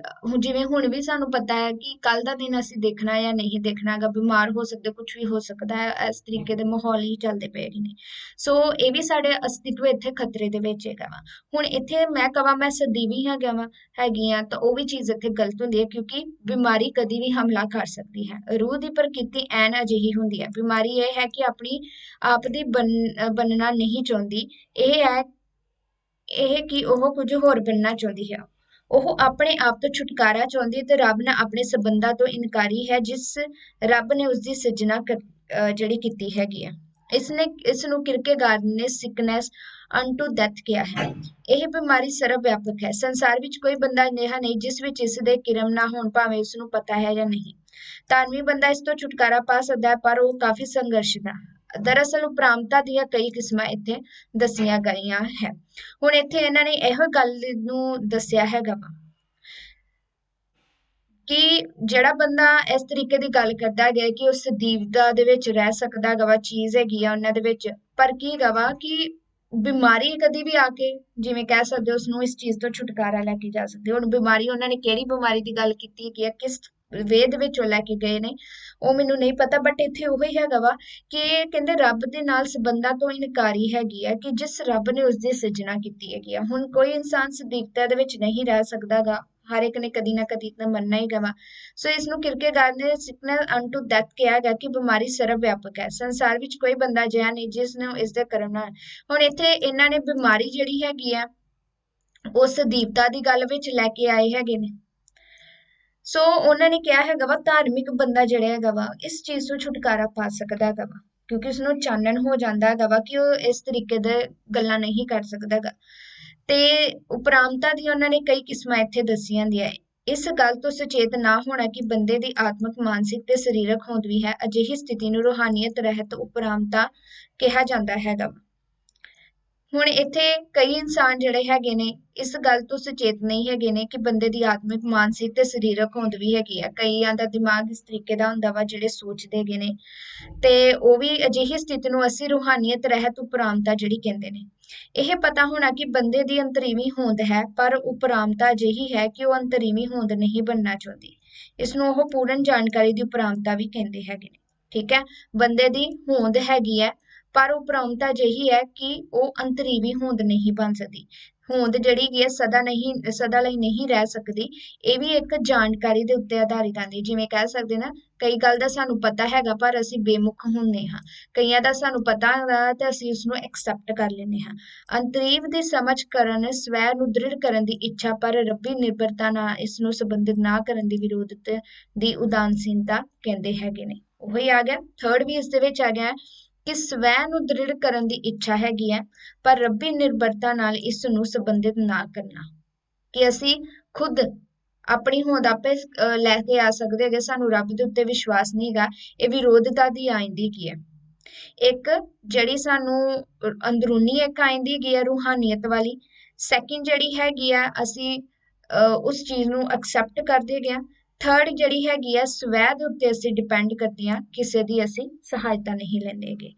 ਜਿਵੇਂ ਹੁਣ ਵੀ ਸਾਨੂੰ ਪਤਾ ਹੈ ਕਿ ਕੱਲ ਦਾ ਦਿਨ ਅਸੀਂ ਦੇਖਣਾ ਜਾਂ ਨਹੀਂ ਦੇਖਣਾ ਹੈਗਾ, ਬਿਮਾਰ ਹੋ ਸਕਦੇ, ਕੁਝ ਵੀ ਹੋ ਸਕਦਾ ਹੈ, ਇਸ ਤਰੀਕੇ ਦੇ ਮਾਹੌਲ ਹੀ ਚੱਲਦੇ ਪਏ ਨੇ। ਸੋ ਇਹ ਵੀ ਸਾਡੇ ਅਸਤਿਤਵ ਇੱਥੇ ਖਤਰੇ ਦੇ ਵਿੱਚ ਹੈਗਾ ਵਾ। ਹੁਣ ਇੱਥੇ ਮੈਂ ਕਹਾਂ ਮੈਂ ਸਦੀਵੀ ਹੈਗਾ ਵਾ ਹੈਗੀ ਆ, ਤਾਂ ਉਹ ਵੀ ਚੀਜ਼ ਇੱਥੇ ਗਲਤ ਹੁੰਦੀ ਹੈ, ਕਿਉਂਕਿ ਬਿਮਾਰੀ ਕਦੀ ਵੀ ਹਮਲਾ ਕਰ ਸਕਦੀ ਹੈ। ਰੂਹ ਦੀ ਪ੍ਰਕਿਰਤੀ ਐਨ ਅਜਿਹੀ ਹੁੰਦੀ ਹੈ। ਬਿਮਾਰੀ ਇਹ ਹੈ ਕਿ ਆਪਣੀ ਆਪ ਦੀ ਬਣਨਾ ਨਹੀਂ ਚਾਹੁੰਦੀ, ਇਹ ਕਿ ਉਹ ਕੁਝ ਹੋਰ ਬਣਨਾ ਚਾਹੁੰਦੀ ਹੈ। ਉਹ ਆਪਣੇ ਆਪ ਤੋਂ ਛੁਟਕਾਰਾ ਚਾਹੁੰਦੀ ਹੈ ਤੇ ਰੱਬ ਨਾਲ ਆਪਣੇ ਸੰਬੰਧਾਂ ਤੋਂ ਇਨਕਾਰੀ ਹੈ, ਜਿਸ ਰੱਬ ਨੇ ਉਸਦੀ ਸਿਰਜਣਾ ਜਿਹੜੀ ਕੀਤੀ ਹੈਗੀ ਹੈ। ਇਸ ਨੂੰ ਕਿਰਕੇਗਾਰਦ ਨੇ ਸਿਕਨੈਸ ਅਨਟੂ ਡੈਥ ਕਿਹਾ ਹੈ। ਇਹ ਬਿਮਾਰੀ ਸਰਵ ਵਿਆਪਕ ਹੈ। ਸੰਸਾਰ ਵਿੱਚ ਕੋਈ ਬੰਦਾ ਅਜਿਹਾ ਨਹੀਂ ਜਿਸ ਵਿੱਚ ਇਸ ਦੇ ਕਿਰਮ ਨਾ ਹੋਣ, ਭਾਵੇਂ ਉਸ ਨੂੰ ਪਤਾ ਹੈ ਜਾਂ ਨਹੀਂ। ਧਾਰਮਿਕ ਬੰਦਾ ਇਸ ਤੋਂ ਛੁਟਕਾਰਾ ਪਾ ਸਕਦਾ ਹੈ, ਪਰ ਉਹ ਕਾਫੀ ਸੰਘਰਸ਼ ਦਾ। ਦਰਅਸਲ ਉਪਰਾਮਤਾ ਦੀਆਂ ਕਈ ਕਿਸਮਾਂ ਇੱਥੇ ਦੱਸੀਆਂ ਗਈਆਂ ਹੈ। ਹੁਣ ਇੱਥੇ ਇਹਨਾਂ ਨੇ ਇਹੋ ਗੱਲ ਨੂੰ ਦੱਸਿਆ ਹੈਗਾ ਵਾ ਕਿ ਜਿਹੜਾ ਬੰਦਾ ਇਸ ਤਰੀਕੇ ਦੀ ਗੱਲ ਕਰਦਾ ਹੈਗਾ ਕਿ ਉਹ ਸਦੀਵਤਾ ਦੇ ਵਿੱਚ ਰਹਿ ਸਕਦਾ ਹੈਗਾ ਵਾ, ਚੀਜ਼ ਹੈਗੀ ਆ ਉਹਨਾਂ ਦੇ ਵਿੱਚ, ਪਰ ਕੀ ਹੈਗਾ ਵਾ ਕਿ ਬਿਮਾਰੀ ਕਦੀ ਵੀ ਆ ਕੇ, ਜਿਵੇਂ ਕਹਿ ਸਕਦੇ ਹੋ, ਉਸਨੂੰ ਇਸ ਚੀਜ਼ ਤੋਂ ਛੁਟਕਾਰਾ ਲੈ ਕੇ ਜਾ ਸਕਦੇ। ਹੁਣ ਬਿਮਾਰੀ, ਉਹਨਾਂ ਨੇ ਕਿਹੜੀ ਬਿਮਾਰੀ ਦੀ ਗੱਲ ਕੀਤੀ ਹੈਗੀ ਆ, ਕਿਸ ਵੇਦ ਵਿੱਚੋਂ ਲੈ ਕੇ ਗਏ ਨੇ, ਉਹ ਮੈਨੂੰ ਨਹੀਂ ਪਤਾ, ਬਟ ਇੱਥੇ ਉਹੀ ਹੈਗਾ ਵਾ ਕਿ ਇਹ ਕਹਿੰਦੇ ਰੱਬ ਦੇ ਨਾਲ ਸੰਬੰਧਾਂ ਤੋਂ ਇਨਕਾਰੀ ਹੈਗੀ ਹੈ, ਕਿ ਜਿਸ ਰੱਬ ਨੇ ਉਸਦੀ ਸਿਰਜਣਾ ਕੀਤੀ ਹੈਗੀ ਆ। ਹੁਣ ਕੋਈ ਇਨਸਾਨ ਸਦੀਵਤਾ ਦੇ ਵਿੱਚ ਨਹੀਂ ਰਹਿ ਸਕਦਾਗਾ, ਹਰ ਇੱਕ ਨੇ ਕਦੀ ਨਾ ਕਦੀ ਤਾਂ ਮਰਨਾ ਹੀ ਗਾ। ਸੋ ਇਸ ਨੂੰ ਕਿਰਕੇਗਾਰਦ ਨੇ ਸਿਕਨੈਸ ਅਨਟੂ ਡੈਥ ਕਿਹਾ ਗਿਆ ਕਿ ਬਿਮਾਰੀ ਸਰਵ ਵਿਆਪਕ ਹੈ। ਸੰਸਾਰ ਵਿੱਚ ਕੋਈ ਬੰਦਾ ਅਜਿਹਾ ਨਹੀਂ ਜਿਸ ਨੂੰ ਇਸ ਦੇ ਕਰਮ ਨਾਲ। ਹੁਣ ਇੱਥੇ ਇਹਨਾਂ ਨੇ ਬਿਮਾਰੀ ਜਿਹੜੀ ਹੈਗੀ ਆ ਉਹ ਸਦੀਵਤਾ ਦੀ ਗੱਲ ਵਿੱਚ ਲੈ ਕੇ ਆਏ ਹੈਗੇ ਨੇ। ਸੋ ਉਹਨਾਂ ਨੇ ਕਿਹਾ ਹੈਗਾ ਵਾ ਧਾਰਮਿਕ ਬੰਦਾ ਜਿਹੜਾ ਹੈਗਾ ਵਾ ਇਸ ਚੀਜ਼ ਤੋਂ ਛੁਟਕਾਰਾ ਪਾ ਸਕਦਾ ਹੈਗਾ ਵਾ, ਕਿਉਂਕਿ ਉਸਨੂੰ ਚਾਨਣ ਹੋ ਜਾਂਦਾ ਹੈਗਾ ਵਾ ਕਿ ਉਹ ਇਸ ਤਰੀਕੇ ਦੇ ਗੱਲਾਂ ਨਹੀਂ ਕਰ ਸਕਦਾ ਹੈਗਾ। ਤੇ ਉਪਰਾਮਤਾ ਦੀ ਉਹਨਾਂ ਨੇ ਕਈ ਕਿਸਮਾਂ ਇੱਥੇ ਦੱਸੀਆਂ ਦੀਆਂ ਹੈ। ਇਸ ਗੱਲ ਤੋਂ ਸੁਚੇਤ ਨਾ ਹੋਣਾ ਕਿ ਬੰਦੇ ਦੀ ਆਤਮਿਕ, ਮਾਨਸਿਕ ਤੇ ਸਰੀਰਕ ਹੋਂਦ ਵੀ ਹੈ। ਅਜਿਹੀ ਸਥਿਤੀ ਨੂੰ ਰੂਹਾਨੀਅਤ ਰਹਿਤ ਉਪਰਾਮਤਾ ਕਿਹਾ ਜਾਂਦਾ ਹੈਗਾ। ਹੁਣ ਇੱਥੇ ਕਈ ਇਨਸਾਨ ਜਿਹੜੇ ਹੈਗੇ ਨੇ ਇਸ ਗੱਲ ਤੋਂ ਸੁਚੇਤ ਨਹੀਂ ਹੈਗੇ ਨੇ ਕਿ ਬੰਦੇ ਦੀ ਆਤਮਿਕ, ਮਾਨਸਿਕ ਤੇ ਸਰੀਰਕ ਹੋਂਦ ਵੀ ਹੈਗੀ ਆ। ਕਈਆਂ ਦਾ ਦਿਮਾਗ ਇਸ ਤਰੀਕੇ ਦਾ ਹੁੰਦਾ ਵਾ, ਜਿਹੜੇ ਸੋਚਦੇ ਹੈਗੇ ਨੇ, ਤੇ ਉਹ ਵੀ ਅਜਿਹੀ ਸਥਿਤੀ ਨੂੰ ਅਸੀਂ ਰੂਹਾਨੀਅਤ ਰਹਿਤ ਉਪਰਾਮਤਾ ਜਿਹੜੀ ਕਹਿੰਦੇ ਨੇ। ਇਹ ਪਤਾ ਹੋਣਾ ਕਿ ਬੰਦੇ ਦੀ ਅੰਤਰੀਵੀ ਹੋਂਦ ਹੈ, ਪਰ ਉਪਰਾਮਤਾ ਅਜਿਹੀ ਹੈ ਕਿ ਉਹ ਅੰਤਰੀਵੀ ਹੋਂਦ ਨਹੀਂ ਬਣਨਾ ਚਾਹੁੰਦੀ। ਇਸ ਨੂੰ ਉਹ ਪੂਰਨ ਜਾਣਕਾਰੀ ਦੀ ਉਪਰਾਮਤਾ ਵੀ ਕਹਿੰਦੇ ਹੈਗੇ ਨੇ। ਠੀਕ ਹੈ, ਬੰਦੇ ਦੀ ਹੋਂਦ ਹੈਗੀ ਹੈ, ਪਰ ਉਪਰਾਮਤਾ ਅਜਿਹੀ ਹੈ ਕਿ ਉਹ ਅੰਤਰੀਵੀ ਹੋਂਦ ਨਹੀਂ ਬਣ ਸਕਦੀ। ਹੋਂਦ ਜਿਹੜੀ ਹੈਗੀ ਹੈ ਸਦਾ ਲਈ ਨਹੀਂ ਰਹਿ ਸਕਦੀ। ਇਹ ਵੀ ਇੱਕ ਜਾਣਕਾਰੀ ਦੇ ਉੱਤੇ ਆਧਾਰਿਤ ਆਂਦੀ, ਜਿਵੇਂ ਕਹਿ ਸਕਦੇ ਨਾ, ਕਈ ਗੱਲ ਦਾ ਸਾਨੂੰ ਪਤਾ ਹੈਗਾ ਪਰ ਅਸੀਂ ਬੇਮੁਖ ਹੁੰਦੇ ਹਾਂ, ਕਈਆਂ ਦਾ ਸਾਨੂੰ ਪਤਾ ਹੈਗਾ ਤੇ ਅਸੀਂ ਉਸਨੂੰ ਐਕਸੈਪਟ ਕਰ ਲੈਂਦੇ ਹਾਂ। ਅੰਤਰੀਵ ਦੀ ਸਮਝ ਕਰਨ, ਸਵੈ ਨੂੰ ਦ੍ਰਿੜ ਕਰਨ ਦੀ ਇੱਛਾ, ਪਰ ਰੱਬੀ ਨਿਰਭਰਤਾ ਨਾਲ ਇਸ ਨੂੰ ਸੰਬੰਧਿਤ ਨਾ ਕਰਨ ਦੀ ਵਿਰੋਧਤ ਦੀ ਉਦਾਸੀਨਤਾ ਕਹਿੰਦੇ ਹੈਗੇ ਨੇ। ਉਹੀ ਆ ਗਿਆ ਥਰਡ ਵੀ ਇਸ ਦੇ ਵਿੱਚ ਆ ਗਿਆ ਕਿ ਸਵੈ ਨੂੰ ਦ੍ਰਿੜ ਕਰਨ ਦੀ ਇੱਛਾ ਹੈਗੀ ਹੈ, ਪਰ ਰੱਬੀ ਨਿਰਭਰਤਾ ਨਾਲ ਇਸ ਨੂੰ ਸੰਬੰਧਿਤ ਨਾ ਕਰਨਾ, ਕਿ ਅਸੀਂ ਖੁਦ ਆਪਣੀ ਹੋਂਦ ਆਪੇ ਲੈ ਕੇ ਆ ਸਕਦੇ ਹੈਗੇ, ਸਾਨੂੰ ਰੱਬ ਦੇ ਉੱਤੇ ਵਿਸ਼ਵਾਸ ਨਹੀਂ ਹੈਗਾ। ਇਹ ਵਿਰੋਧਤਾ ਦੀ ਆਇੰਦੀ ਕੀ ਹੈ, ਇੱਕ ਜਿਹੜੀ ਸਾਨੂੰ ਅੰਦਰੂਨੀ ਇੱਕ ਆਇੰਦੀ ਹੈਗੀ ਹੈ ਰੂਹਾਨੀਅਤ ਵਾਲੀ, ਸੈਕਿੰਡ ਜਿਹੜੀ ਹੈਗੀ ਆ ਅਸੀਂ ਉਸ ਚੀਜ਼ ਨੂੰ ਐਕਸੈਪਟ ਕਰਦੇ ਹੈਗੇ ਆ, ਥਰਡ ਜਿਹੜੀ ਹੈਗੀ ਆ ਸਵੈ ਦੇ ਉੱਤੇ ਅਸੀਂ ਡਿਪੈਂਡ ਕਰਦੇ ਹਾਂ, ਕਿਸੇ ਦੀ ਅਸੀਂ ਸਹਾਇਤਾ ਨਹੀਂ ਲੈਂਦੇ ਹੈਗੇ।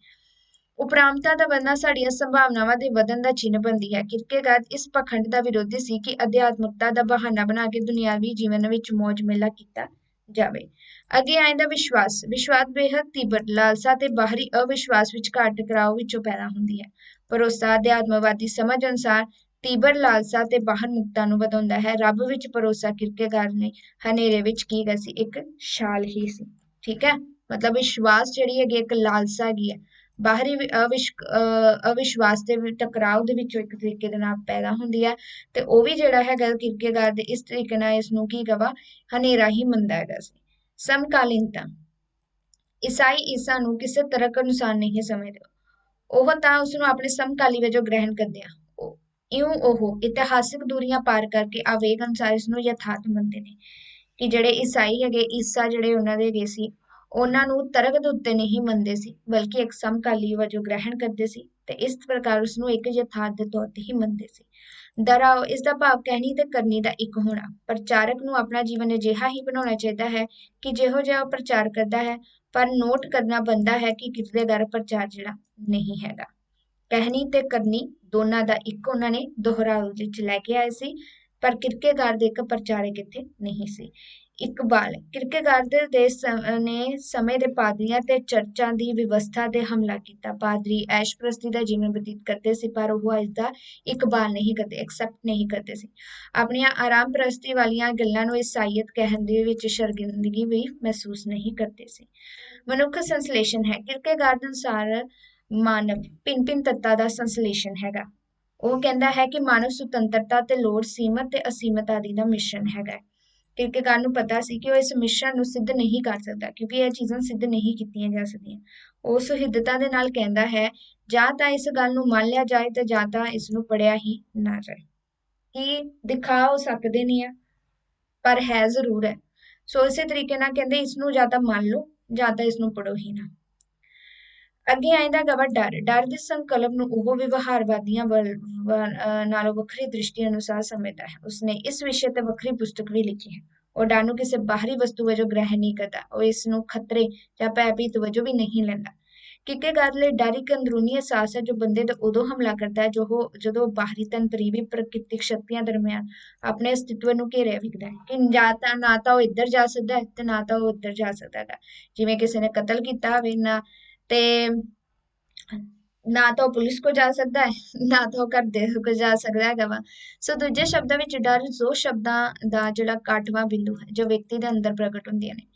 ਉਪਰਾਮਤਾ ਦਾ ਵਧਣਾ ਸਾਡੀਆਂ ਸੰਭਾਵਨਾਵਾਂ ਦੇ ਵਧਣ ਦਾ ਚਿੰਨ੍ਹ ਬਣਦੀ ਹੈ। ਕਿਰਕੇਗਾਰਦ ਇਸ ਪਖੰਡ ਦਾ ਵਿਰੋਧੀ ਸੀ ਕਿ ਅਧਿਆਤਮਕਤਾ ਦਾ ਬਹਾਨਾ ਬਣਾ ਕੇ ਦੁਨਿਆਵੀ ਜੀਵਨ ਵਿੱਚ ਮੌਜ ਮੇਲਾ ਕੀਤਾ ਜਾਵੇ। ਅੱਗੇ ਆਇਂਦਾ ਵਿਸ਼ਵਾਸ ਬੇਹੱਦ ਤੀਬਰ ਲਾਲਸਾ ਤੇ ਬਾਹਰੀ ਅਵਿਸ਼ਵਾਸ ਵਿਚਕਾਰ ਟਕਰਾਓ ਵਿੱਚੋਂ ਪੈਦਾ ਹੁੰਦੀ ਹੈ। ਭਰੋਸਾ ਅਧਿਆਤਮਵਾਦੀ ਸਮਝ ਅਨੁਸਾਰ ਤੀਬਰ ਲਾਲਸਾ ਤੇ ਬਾਹਰ ਮੁਕਤਾ ਨੂੰ ਵਧਾਉਂਦਾ ਹੈ। ਰੱਬ ਵਿੱਚ ਭਰੋਸਾ ਕਿਰਕੇਗਾਰਦ ਨੇ ਹਨੇਰੇ ਵਿੱਚ ਕੀ ਗਿਆ ਸੀ, ਇੱਕ ਛਾਲ ਹੀ ਸੀ। ਠੀਕ ਹੈ, ਮਤਲਬ ਵਿਸ਼ਵਾਸ ਜਿਹੜੀ ਹੈਗੀ ਇੱਕ ਲਾਲਸਾ ਹੈਗੀ ਹੈ, ਬਾਹਰੀ ਅਵਿਸ਼ਵਾਸ ਦੇ ਟਕਰਾਓ ਦੇ ਵਿੱਚੋਂ ਇੱਕ ਤਰੀਕੇ ਦੇ ਨਾਲ ਪੈਦਾ ਹੁੰਦੀ ਹੈ। ਤੇ ਉਹ ਵੀ ਜਿਹੜਾ ਹੈਗਾ ਕਿਰਕੇਗਾਰਦ ਇਸ ਤਰੀਕੇ ਨਾਲ ਇਸ ਨੂੰ ਕੀ ਕਵਾ ਹਨੇਰਾ ਹੀ ਮੰਨਦਾ ਹੈਗਾ ਸੀ। ਸਮਕਾਲੀਨਤਾ ਈਸਾਈ ਈਸਾ ਨੂੰ ਕਿਸੇ ਤਰਕ ਅਨੁਸਾਰ ਨਹੀਂ ਸਮਝਦੇ, ਉਹ ਤਾਂ ਉਸਨੂੰ ਆਪਣੇ ਸਮਕਾਲੀ ਵਜੋਂ ਗ੍ਰਹਿਣ ਕਰਦੇ ਆ। ਇਉਂ ਉਹ ਇਤਿਹਾਸਿਕ ਦੂਰੀਆਂ ਪਾਰ ਕਰਕੇ ਆਵੇਗ ਅਨੁਸਾਰ ਇਸ ਨੂੰ ਯਥਾਰਥ ਮੰਨਦੇ ਨੇ, ਕਿ ਜਿਹੜੇ ਈਸਾਈ ਹੈਗੇ, ਈਸਾ ਜਿਹੜੇ ਉਹਨਾਂ ਦੇ ਹੈਗੇ ਸੀ, ਉਹਨਾਂ ਨੂੰ ਤਰਕ ਦੇ ਉੱਤੇ ਨਹੀਂ ਮੰਨਦੇ ਸੀ, ਬਲਕਿ ਇੱਕ ਸਮਕਾਲੀ ਵਜੋਂ ਗ੍ਰਹਿਣ ਕਰਦੇ ਸੀ, ਤੇ ਇਸ ਪ੍ਰਕਾਰ ਉਸਨੂੰ ਇੱਕ ਯਥਾਰਥ ਦੇ ਤੌਰ ਤੇ ਹੀ ਮੰਨਦੇ ਸੀ। ਦਰਾਓ ਇਸ ਦਾ ਭਾਵ ਕਹਿਣੀ ਤੇ ਕਰਨੀ ਦਾ ਇੱਕ ਹੋਣਾ। ਪ੍ਰਚਾਰਕ ਨੂੰ ਆਪਣਾ ਜੀਵਨ ਅਜਿਹਾ ਹੀ ਬਣਾਉਣਾ ਚਾਹੀਦਾ ਹੈ ਕਿ ਜਿਹੋ ਜਿਹਾ ਉਹ ਪ੍ਰਚਾਰ ਕਰਦਾ ਹੈ, ਪਰ ਨੋਟ ਕਰਨਾ ਬਣਦਾ ਹੈ ਕਿ ਕਿਰਕੇਗਾਰਦ ਪ੍ਰਚਾਰ ਜਿਹੜਾ ਨਹੀਂ ਹੈਗਾ। ਕਹਿਣੀ ਤੇ ਕਰਨੀ ਦੋਨਾਂ ਦਾ ਇੱਕ ਉਹਨਾਂ ਨੇ ਦੁਹਰਾਓ ਵਿੱਚ ਲੈ ਕੇ ਆਏ ਸੀ, पर किरकेगार ਦੇ ਇੱਕ ਪ੍ਰਚਾਰਕ ਇੱਥੇ ਨਹੀਂ ਸੀ। ਇਕਬਾਲ ਕਿਰਕੇਗਾਰ ਨੇ ਸਮੇਂ ਦੇ ਪਾਦਰੀਆਂ ਤੇ ਚਰਚਾਂ ਦੀ ਵਿਵਸਥਾ ਤੇ ਹਮਲਾ ਕੀਤਾ। ਪਾਦਰੀ ਐਸ਼ਪ੍ਰਸਤੀ ਦਾ ਜੀਵਨ ਬਤੀਤ ਕਰਦੇ ਸੀ ਪਰ ਉਹ ਇਸਦਾ ਇਕਬਾਲ ਨਹੀਂ ਕਰਦੇ, ਐਕਸੈਪਟ ਨਹੀਂ ਕਰਦੇ ਸੀ। ਆਪਣੀਆਂ ਆਰਾਮ ਪ੍ਰਸਤੀ ਵਾਲੀਆਂ ਗੱਲਾਂ ਨੂੰ ਈਸਾਈਅਤ ਕਹਿਣ ਦੇ ਵਿੱਚ ਸ਼ਰਮਿੰਦਗੀ ਵੀ ਮਹਿਸੂਸ ਨਹੀਂ ਕਰਦੇ ਸੀ। ਮਨੁੱਖ ਸੰਸਲੇਸ਼ਨ ਹੈ। ਕਿਰਕੇਗਾਰ ਦੇ ਅਨੁਸਾਰ ਮਾਨਵ ਭਿੰਨ ਭਿੰਨ ਤੱਤਾਂ ਦਾ ਸੰਸਲੇਸ਼ਨ ਹੈਗਾ। ਉਹ ਕਹਿੰਦਾ ਹੈ ਕਿ ਮਾਨਵ ਸੁਤੰਤਰਤਾ ਤੇ ਲੋੜ ਸੀਮਤ ਤੇ ਅਸੀਮਤ ਆਦਿ ਦਾ ਮਿਸ਼ਰਣ ਹੈਗਾ। ਕਿਰਕੇਗਾਰ ਨੂੰ ਪਤਾ ਸੀ ਕਿ ਉਹ ਇਸ ਮਿਸ਼ਰਣ ਨੂੰ ਸਿੱਧ ਨਹੀਂ ਕਰ ਸਕਦਾ ਕਿਉਂਕਿ ਇਹ ਚੀਜ਼ਾਂ ਸਿੱਧ ਨਹੀਂ ਕੀਤੀਆਂ ਜਾ ਸਕਦੀਆਂ। ਉਹ ਸੁਹਿਰਦਤਾ ਦੇ ਨਾਲ ਕਹਿੰਦਾ ਹੈ ਜਾਂ ਤਾਂ ਇਸ ਗੱਲ ਨੂੰ ਮੰਨ ਲਿਆ ਜਾਏ ਤੇ ਜਾਂ ਤਾਂ ਇਸ ਨੂੰ ਪੜ੍ਹਿਆ ਹੀ ਨਾ ਜਾਏ। ਕਿ ਦਿਖਾ ਹੋ ਸਕਦੇ ਨਹੀਂ ਆ ਪਰ ਹੈ ਜ਼ਰੂਰ ਹੈ। ਸੋ ਇਸੇ ਤਰੀਕੇ ਨਾਲ ਕਹਿੰਦੇ ਇਸ ਨੂੰ ਜਾਂ ਤਾਂ ਮੰਨ ਲਓ ਜਾਂ ਤਾਂ ਇਸ ਨੂੰ ਪੜ੍ਹੋ ਹੀ ਨਾ। ਅੱਗੇ ਆਇਂਦਾ ਹੈਗਾ ਡਰ। ਡਰ ਦੇ ਸੰਕਲਪ ਨੂੰ ਉਹ ਵਿਵਹਾਰਵਾਦੀਆਂ ਨਾਲੋਂ ਵੱਖਰੀ ਦ੍ਰਿਸ਼ਟੀ ਅਨੁਸਾਰ ਸਮਝਦਾ ਹੈ। ਉਸਨੇ ਇਸ ਵਿਸ਼ੇ ਤੇ ਵੱਖਰੀ ਪੁਸਤਕ ਵੀ ਲਿਖੀ ਹੈ। ਉਹ ਡਰ ਨੂੰ ਕਿਸੇ ਬਾਹਰੀ ਵਸਤੂ ਵਜੋਂ ਗ੍ਰਹਿਣ ਨਹੀਂ ਕਰਦਾ। ਉਹ ਇਸ ਨੂੰ ਖਤਰੇ ਜਾਂ ਭੈਭੀਤ ਵਜੋਂ ਵੀ ਨਹੀਂ ਲੈਂਦਾ। ਕਿਰਕੇਗਾਰ ਲਈ ਡਰ ਇੱਕ ਅੰਦਰੂਨੀ ਅਹਿਸਾਸ ਹੈ ਜੋ ਬੰਦੇ ਤੇ ਉਦੋਂ ਹਮਲਾ ਕਰਦਾ ਹੈ ਜਦੋਂ ਬਾਹਰੀ ਤੰਤਰੀਵੀ ਪ੍ਰਕਿਰਤਿਕ ਸ਼ਕਤੀਆਂ ਦਰਮਿਆਨ ਆਪਣੇ ਅਸਤਿਤਵ ਨੂੰ ਘੇਰਿਆ ਵਿਖਦਾ ਹੈ ਕਿ ਨਾ ਤਾਂ ਉਹ ਇੱਧਰ ਜਾ ਸਕਦਾ ਹੈ ਤੇ ਨਾ ਤਾਂ ਉਹ ਉੱਧਰ ਜਾ ਸਕਦਾ ਹੈ। ਜਿਵੇਂ ਕਿਸੇ ਨੇ ਕਤਲ ਕੀਤਾ ਹੋਵੇ ਤੇ ਨਾ ਤਾਂ ਉਹ ਪੁਲਿਸ ਕੋ ਜਾ ਸਕਦਾ ਹੈ ਨਾ ਤਾਂ ਉਹ ਘਰ ਦੇ ਕੋ ਜਾ ਸਕਦਾ ਹੈਗਾ ਵਾ। ਸੋ ਦੂਜੇ ਸ਼ਬਦਾਂ ਵਿੱਚ ਡਰ ਦੋ ਸ਼ਬਦਾਂ ਦਾ ਜਿਹੜਾ ਕਾਟਵਾਂ ਬਿੰਦੂ ਹੈ ਜੋ ਵਿਅਕਤੀ ਦੇ ਅੰਦਰ ਪ੍ਰਗਟ ਹੁੰਦੀਆਂ ਨੇ।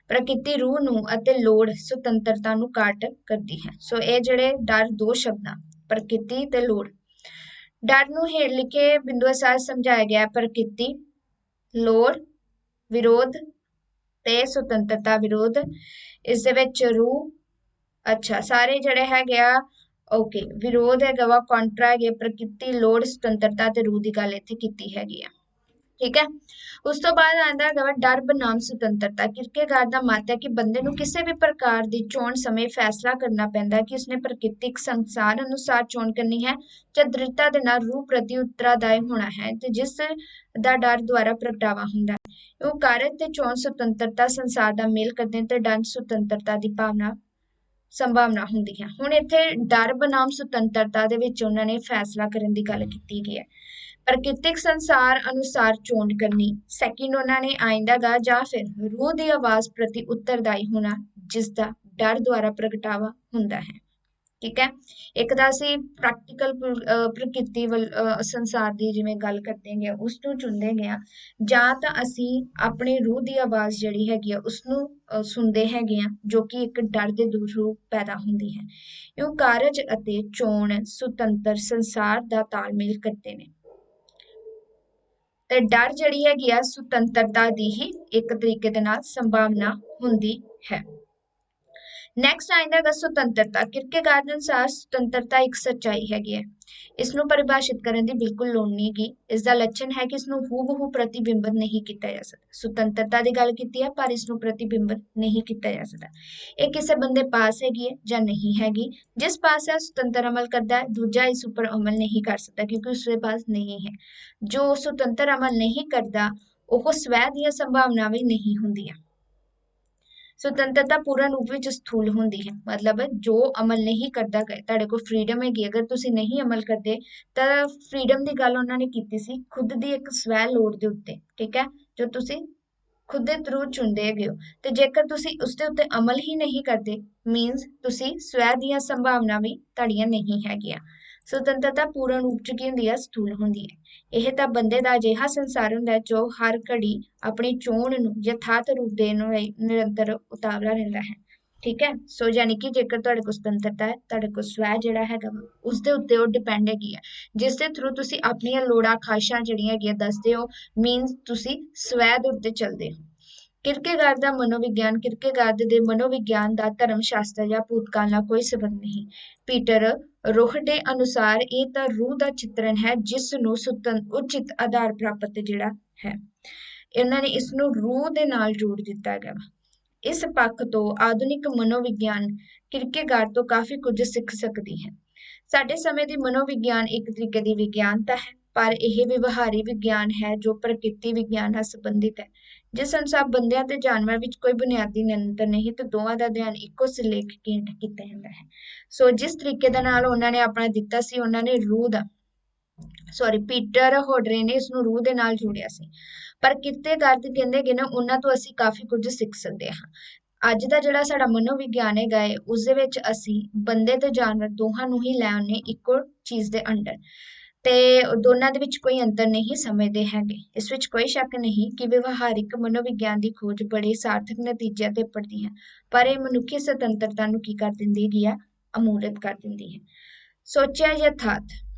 ਪ੍ਰਕਿਰਤੀ ਰੂਹ ਨੂੰ ਅਤੇ ਲੋੜ ਸੁਤੰਤਰਤਾ ਨੂੰ ਕਾਟ ਕਰਦੀ ਹੈ। ਸੋ ਇਹ ਜਿਹੜੇ ਡਰ ਦੋ ਸ਼ਬਦਾਂ ਪ੍ਰਕਿਰਤੀ ਤੇ ਲੋੜ। ਡਰ ਨੂੰ ਹੇਠ ਲਿਖੇ ਬਿੰਦੂ ਅਨੁਸਾਰ ਸਮਝਾਇਆ ਗਿਆ। ਪ੍ਰਕਿਰਤੀ, ਲੋੜ, ਵਿਰੋਧ ਤੇ ਸੁਤੰਤਰਤਾ ਵਿਰੋਧ। ਇਸ ਦੇ ਵਿੱਚ ਰੂਹ ਅੱਛਾ ਸਾਰੇ ਜਿਹੜੇ ਹੈਗੇ ਆ ਓਕੇ ਵਿਰੋਧ ਹੈਗਾ ਵਾ ਕੌਂਟਰਾ ਹੈਗੇ ਪ੍ਰਕਿਰਤੀ, ਲੋੜ, ਸੁਤੰਤਰਤਾ ਤੇ ਰੂਹ ਦੀ ਗੱਲ ਇੱਥੇ ਕੀਤੀ ਹੈਗੀ ਆ। ਠੀਕ ਹੈ। ਉਸ ਤੋਂ ਬਾਅਦ ਆਉਂਦਾ ਹੈਗਾ ਵਾ ਡਰ ਬਨਾਮ ਸੁਤੰਤਰਤਾ। ਕਿਰਕੇਗਾਰ ਦਾ ਮਤ ਹੈ ਕਿ ਬੰਦੇ ਨੂੰ ਕਿਸੇ ਵੀ ਪ੍ਰਕਾਰ ਦੀ ਚੋਣ ਸਮੇਂ ਫੈਸਲਾ ਕਰਨਾ ਪੈਂਦਾ ਹੈ ਕਿ ਉਸਨੇ ਪ੍ਰਕਿਰਤਿਕ ਸੰਸਾਰ ਅਨੁਸਾਰ ਚੋਣ ਕਰਨੀ ਹੈ ਜਾਂ ਦ੍ਰਿੜਤਾ ਦੇ ਨਾਲ ਰੂਹ ਪ੍ਰਤੀ ਉੱਤਰਾਦਾਈ ਹੋਣਾ ਹੈ ਤੇ ਜਿਸ ਦਾ ਡਰ ਦੁਆਰਾ ਪ੍ਰਗਟਾਵਾ ਹੁੰਦਾ ਹੈ। ਉਹ ਕਾਰਜ ਤੇ ਚੋਣ ਸੁਤੰਤਰਤਾ ਸੰਸਾਰ ਦਾ ਮੇਲ ਕਰਦੇ ਤੇ ਡਰ ਸੁਤੰਤਰਤਾ ਦੀ ਸੰਭਾਵਨਾ ਹੁੰਦੀ ਹੈ। ਹੁਣ ਇੱਥੇ ਡਰ ਬਨਾਮ ਸੁਤੰਤਰਤਾ ਦੇ ਵਿੱਚ ਉਹਨਾਂ ਨੇ ਫੈਸਲਾ ਕਰਨ ਦੀ ਗੱਲ ਕੀਤੀ ਗਈ ਹੈ। ਪ੍ਰਕਿਰਤਿਕ ਸੰਸਾਰ ਅਨੁਸਾਰ ਚੋਣ ਕਰਨੀ। ਸੈਕਿੰਡ ਉਹਨਾਂ ਨੇ ਆਇਂਦਾ ਗਾ ਜਾਂ ਫਿਰ ਰੂਹ ਦੀ ਆਵਾਜ਼ ਪ੍ਰਤੀ ਉੱਤਰਦਾਈ ਹੋਣਾ ਜਿਸ ਦਾ ਡਰ ਦੁਆਰਾ ਪ੍ਰਗਟਾਵਾ ਹੁੰਦਾ ਹੈ। ਠੀਕ ਹੈ। ਇੱਕ ਤਾਂ ਅਸੀਂ ਪ੍ਰੈਕਟੀਕਲ ਪ੍ਰਕਿਰਤੀ ਸੰਸਾਰ ਦੀ ਜਿਵੇਂ ਗੱਲ ਕਰਦੇ ਹੈਗੇ ਉਸ ਨੂੰ ਚੁਣਦੇ ਹੈਗੇ ਆ ਜਾਂ ਤਾਂ ਅਸੀਂ ਆਪਣੀ ਰੂਹ ਦੀ ਆਵਾਜ਼ ਜਿਹੜੀ ਹੈਗੀ ਆ ਉਸਨੂੰ ਸੁਣਦੇ ਹੈਗੇ ਆ ਜੋ ਕਿ ਇੱਕ ਡਰ ਦੇ ਰੂਪ ਪੈਦਾ ਹੁੰਦੀ ਹੈ। ਇਹ ਕਾਰਜ ਅਤੇ ਚੋਣ ਸੁਤੰਤਰ ਸੰਸਾਰ ਦਾ ਤਾਲਮੇਲ ਕਰਦੇ ਨੇ ਤੇ ਡਰ ਜਿਹੜੀ ਹੈਗੀ ਆ ਸੁਤੰਤਰਤਾ ਦੀ ਹੀ ਇੱਕ ਤਰੀਕੇ ਦੇ ਨਾਲ ਸੰਭਾਵਨਾ ਹੁੰਦੀ ਹੈ। ਨੈਕਸਟ ਆਇਂਦਾ ਹੈਗਾ ਸੁਤੰਤਰਤਾ। ਕਿਰਕੇਗਾਰ ਦੇ ਅਨੁਸਾਰ ਸੁਤੰਤਰਤਾ ਇੱਕ ਸੱਚਾਈ ਹੈਗੀ ਹੈ। ਇਸ ਨੂੰ ਪਰਿਭਾਸ਼ਿਤ ਕਰਨ ਦੀ ਬਿਲਕੁਲ ਲੋੜ ਨਹੀਂ ਗੀ। ਇਸ ਦਾ ਲੱਛਣ ਹੈ ਕਿ ਇਸ ਨੂੰ ਹੂਬਹੂ ਪ੍ਰਤੀਬਿੰਬਤ ਨਹੀਂ ਕੀਤਾ ਜਾ ਸਕਦਾ। ਸੁਤੰਤਰਤਾ ਦੀ ਗੱਲ ਕੀਤੀ ਹੈ ਪਰ ਇਸ ਨੂੰ ਪ੍ਰਤੀਬਿੰਬਤ ਨਹੀਂ ਕੀਤਾ ਜਾ ਸਕਦਾ। ਇਹ ਕਿਸੇ ਬੰਦੇ ਪਾਸ ਹੈਗੀ ਹੈ ਜਾਂ ਨਹੀਂ ਹੈਗੀ। ਜਿਸ ਪਾਸ ਹੈ ਸੁਤੰਤਰ ਅਮਲ ਕਰਦਾ ਹੈ ਦੂਜਾ ਇਸ ਉੱਪਰ ਅਮਲ ਨਹੀਂ ਕਰ ਸਕਦਾ ਕਿਉਂਕਿ ਉਸਦੇ ਪਾਸ ਨਹੀਂ ਹੈ। ਜੋ ਸੁਤੰਤਰ ਅਮਲ ਨਹੀਂ ਕਰਦਾ ਉਹ ਸਵੈ ਦੀਆਂ ਸੰਭਾਵਨਾਵਾਂ ਵੀ ਨਹੀਂ ਹੁੰਦੀਆਂ। ਸੁਤੰਤਰਤਾ ਪੂਰਨ ਰੂਪ ਵਿੱਚ ਸਥੂਲ ਹੁੰਦੀ ਹੈ ਮਤਲਬ ਜੋ ਅਮਲ ਨਹੀਂ ਕਰਦਾ ਤੁਹਾਡੇ ਕੋਲ ਫਰੀडम ਹੈਗੀ ਅਗਰ ਤੁਸੀਂ ਨਹੀਂ ਅਮਲ ਕਰਦੇ ਤਾਂ ਫਰੀडम ਦੀ ਗੱਲ ਉਹਨਾਂ ਨੇ ਕੀਤੀ ਸੀ ਖੁਦ ਦੀ ਇੱਕ ਸਵੈ ਲੋੜ ਦੇ ਉੱਤੇ। ਠੀਕ ਹੈ। ਜੋ ਤੁਸੀਂ ਖੁਦ ਦੇ ਥਰੂ ਚੁਣਦੇ ਹੈਗੇ ਹੋ ਤੇ ਜੇਕਰ ਤੁਸੀਂ ਉਸਦੇ ਉੱਤੇ ਅਮਲ ਹੀ ਨਹੀਂ ਕਰਦੇ ਮੀਨਸ ਤੁਸੀਂ ਸਵੈ ਦੀਆਂ ਸੰਭਾਵਨਾ ਵੀ ਤੁਹਾਡੀਆਂ ਨਹੀਂ ਹੈਗੀਆਂ। ਸੁਤੰਤਰਤਾ ਪੂਰਨ ਰੂਪ ਚ ਕੀ ਹੁੰਦੀ ਹੈ ਸਥੂਲ ਹੁੰਦੀ ਹੈ। ਇਹ ਤਾਂ ਬੰਦੇ ਦਾ ਅਜਿਹਾ ਸੰਸਾਰ ਹੁੰਦਾ ਹੈ ਜੋ ਹਰ ਘੜੀ ਆਪਣੀ ਚੋਣ ਨੂੰ ਯਥਾਰਥ ਰੂਪ ਦੇਣ ਲਈ ਨਿਰੰਤਰ ਉਤਾਵਲਾ ਰਹਿੰਦਾ ਹੈ। ਠੀਕ ਹੈ। ਸੋ ਯਾਨੀ ਕਿ ਜੇਕਰ ਤੁਹਾਡੇ ਕੋਲ ਸੁਤੰਤਰਤਾ ਹੈ ਤੁਹਾਡੇ ਕੋਲ ਸਵੈ ਜਿਹੜਾ ਹੈਗਾ ਉਸਦੇ ਉੱਤੇ ਉਹ ਡਿਪੈਂਡ ਹੈਗੀ ਹੈ ਜਿਸ ਦੇ ਥਰੂ ਤੁਸੀਂ ਆਪਣੀਆਂ ਲੋੜਾਂ ਖਾਹਿਸ਼ਾਂ ਜਿਹੜੀਆਂ ਹੈਗੀਆਂ ਦੱਸਦੇ ਹੋ ਮੀਨਸ ਤੁਸੀਂ ਸਵੈ ਦੇ ਉੱਤੇ ਚੱਲਦੇ ਹੋ। ਕਿਰਕੇਗਾਰ ਦਾ ਮਨੋਵਿਗਿਆਨ। ਕਿਰਕੇਗਾਰ ਦੇ ਮਨੋਵਿਗਿਆਨ ਦਾ ਧਰਮ ਸ਼ਾਸਤਰ ਜਾਂ ਭੂਤਕਾਲ ਨਾਲ ਕੋਈ ਸੰਬੰਧ ਨਹੀਂ। ਪੀਟਰ ਰੋਹਡੇ ਅਨੁਸਾਰ ਇਹ ਤਾਂ ਰੂਹ ਦਾ ਚਿੱਤਰਣ ਹੈ ਜਿਸ ਨੂੰ ਉਚਿਤ ਆਧਾਰ ਪ੍ਰਾਪਤ ਜਿਹੜਾ ਹੈ। ਇਹਨਾਂ ਨੇ ਇਸ ਨੂੰ ਰੂਹ ਦੇ ਨਾਲ ਜੋੜ ਦਿੱਤਾ ਹੈਗਾ। ਇਸ ਪੱਖ ਤੋਂ ਆਧੁਨਿਕ ਮਨੋਵਿਗਿਆਨ ਕਿਰਕੇਗਾਰ ਤੋਂ ਕਾਫੀ ਕੁਝ ਸਿੱਖ ਸਕਦੀ ਹੈ। ਸਾਡੇ ਸਮੇਂ ਦੀ ਮਨੋਵਿਗਿਆਨ ਇੱਕ ਤਰੀਕੇ ਦੀ ਵਿਗਿਆਨਤਾ ਹੈ ਪਰ ਇਹ ਵਿਵਹਾਰੀ ਵਿਗਿਆਨ ਹੈ ਜੋ ਪ੍ਰਕਿਰਤੀ ਵਿਗਿਆਨ ਨਾਲ ਸੰਬੰਧਿਤ ਹੈ ਜਿਸ ਅਨੁਸਾਰ ਬੰਦਿਆਂ ਤੇ ਜਾਨਵਰਾਂ ਵਿੱਚ ਕੋਈ ਬੁਨਿਆਦੀ ਅੰਤਰ ਨਹੀਂ ਤੇ ਦੋਵਾਂ ਦਾ ਅਧਿਐਨ ਇੱਕੋ ਸਿਰਲੇਖ ਹੇਠ ਕੀਤਾ ਜਾਂਦਾ ਹੈ। ਸੋ ਜਿਸ ਤਰੀਕੇ ਦੇ ਨਾਲ ਉਹਨਾਂ ਨੇ ਆਪਣਾ ਦਿੱਤਾ ਸੀ ਉਹਨਾਂ ਨੇ ਰੂਹ ਦਾ ਸੌਰੀ ਪੀਟਰ ਹੋਡਰੇ ਨੇ ਇਸ ਨੂੰ ਰੂਹ ਦੇ ਨਾਲ ਜੋੜਿਆ ਸੀ। ਪਰ ਕਿਤੇ ਕਰਦੇ ਕਹਿੰਦੇ ਕਿ ਨਾ ਉਹਨਾਂ ਤੋਂ ਅਸੀਂ ਕਾਫੀ ਕੁਝ ਸਿੱਖ ਸਕਦੇ ਹਾਂ। ਅੱਜ ਦਾ ਜਿਹੜਾ ਸਾਡਾ ਮਨੋਵਿਗਿਆਨ ਹੈਗਾ ਹੈ ਉਸ ਦੇ ਵਿੱਚ ਅਸੀਂ ਬੰਦੇ ਤੇ ਜਾਨਵਰ ਦੋਹਾਂ ਨੂੰ ਹੀ ਲੈ ਆਉਂਦੇ ਇੱਕੋ ਚੀਜ਼ ਦੇ ਅੰਡਰ, ਤੇ ਦੋਨਾਂ ਦੇ ਵਿੱਚ ਕੋਈ ਅੰਤਰ ਨਹੀਂ ਸਮਝਦੇ ਹੈਗੇ। ਇਸ ਵਿੱਚ ਕੋਈ ਸ਼ੱਕ ਨਹੀਂ ਕਿ ਵਿਵਹਾਰਿਕ ਮਨੋਵਿਗਿਆਨ ਦੀ ਖੋਜ ਬੜੇ ਸਾਰਥਕ ਨਤੀਜਿਆਂ ਤੇ ਪੜਦੀ ਹੈ, ਪਰ ਇਹ ਮਨੁੱਖੀ ਸੁਤੰਤਰਤਾ ਨੂੰ ਕੀ ਕਰ ਦਿੰਦੀ ਹੈਗੀ ਆ, ਅਮੂਲਤ ਕਰ ਦਿੰਦੀ ਹੈ। ਸੋਚਿਆ ਯਥਾਰਥ।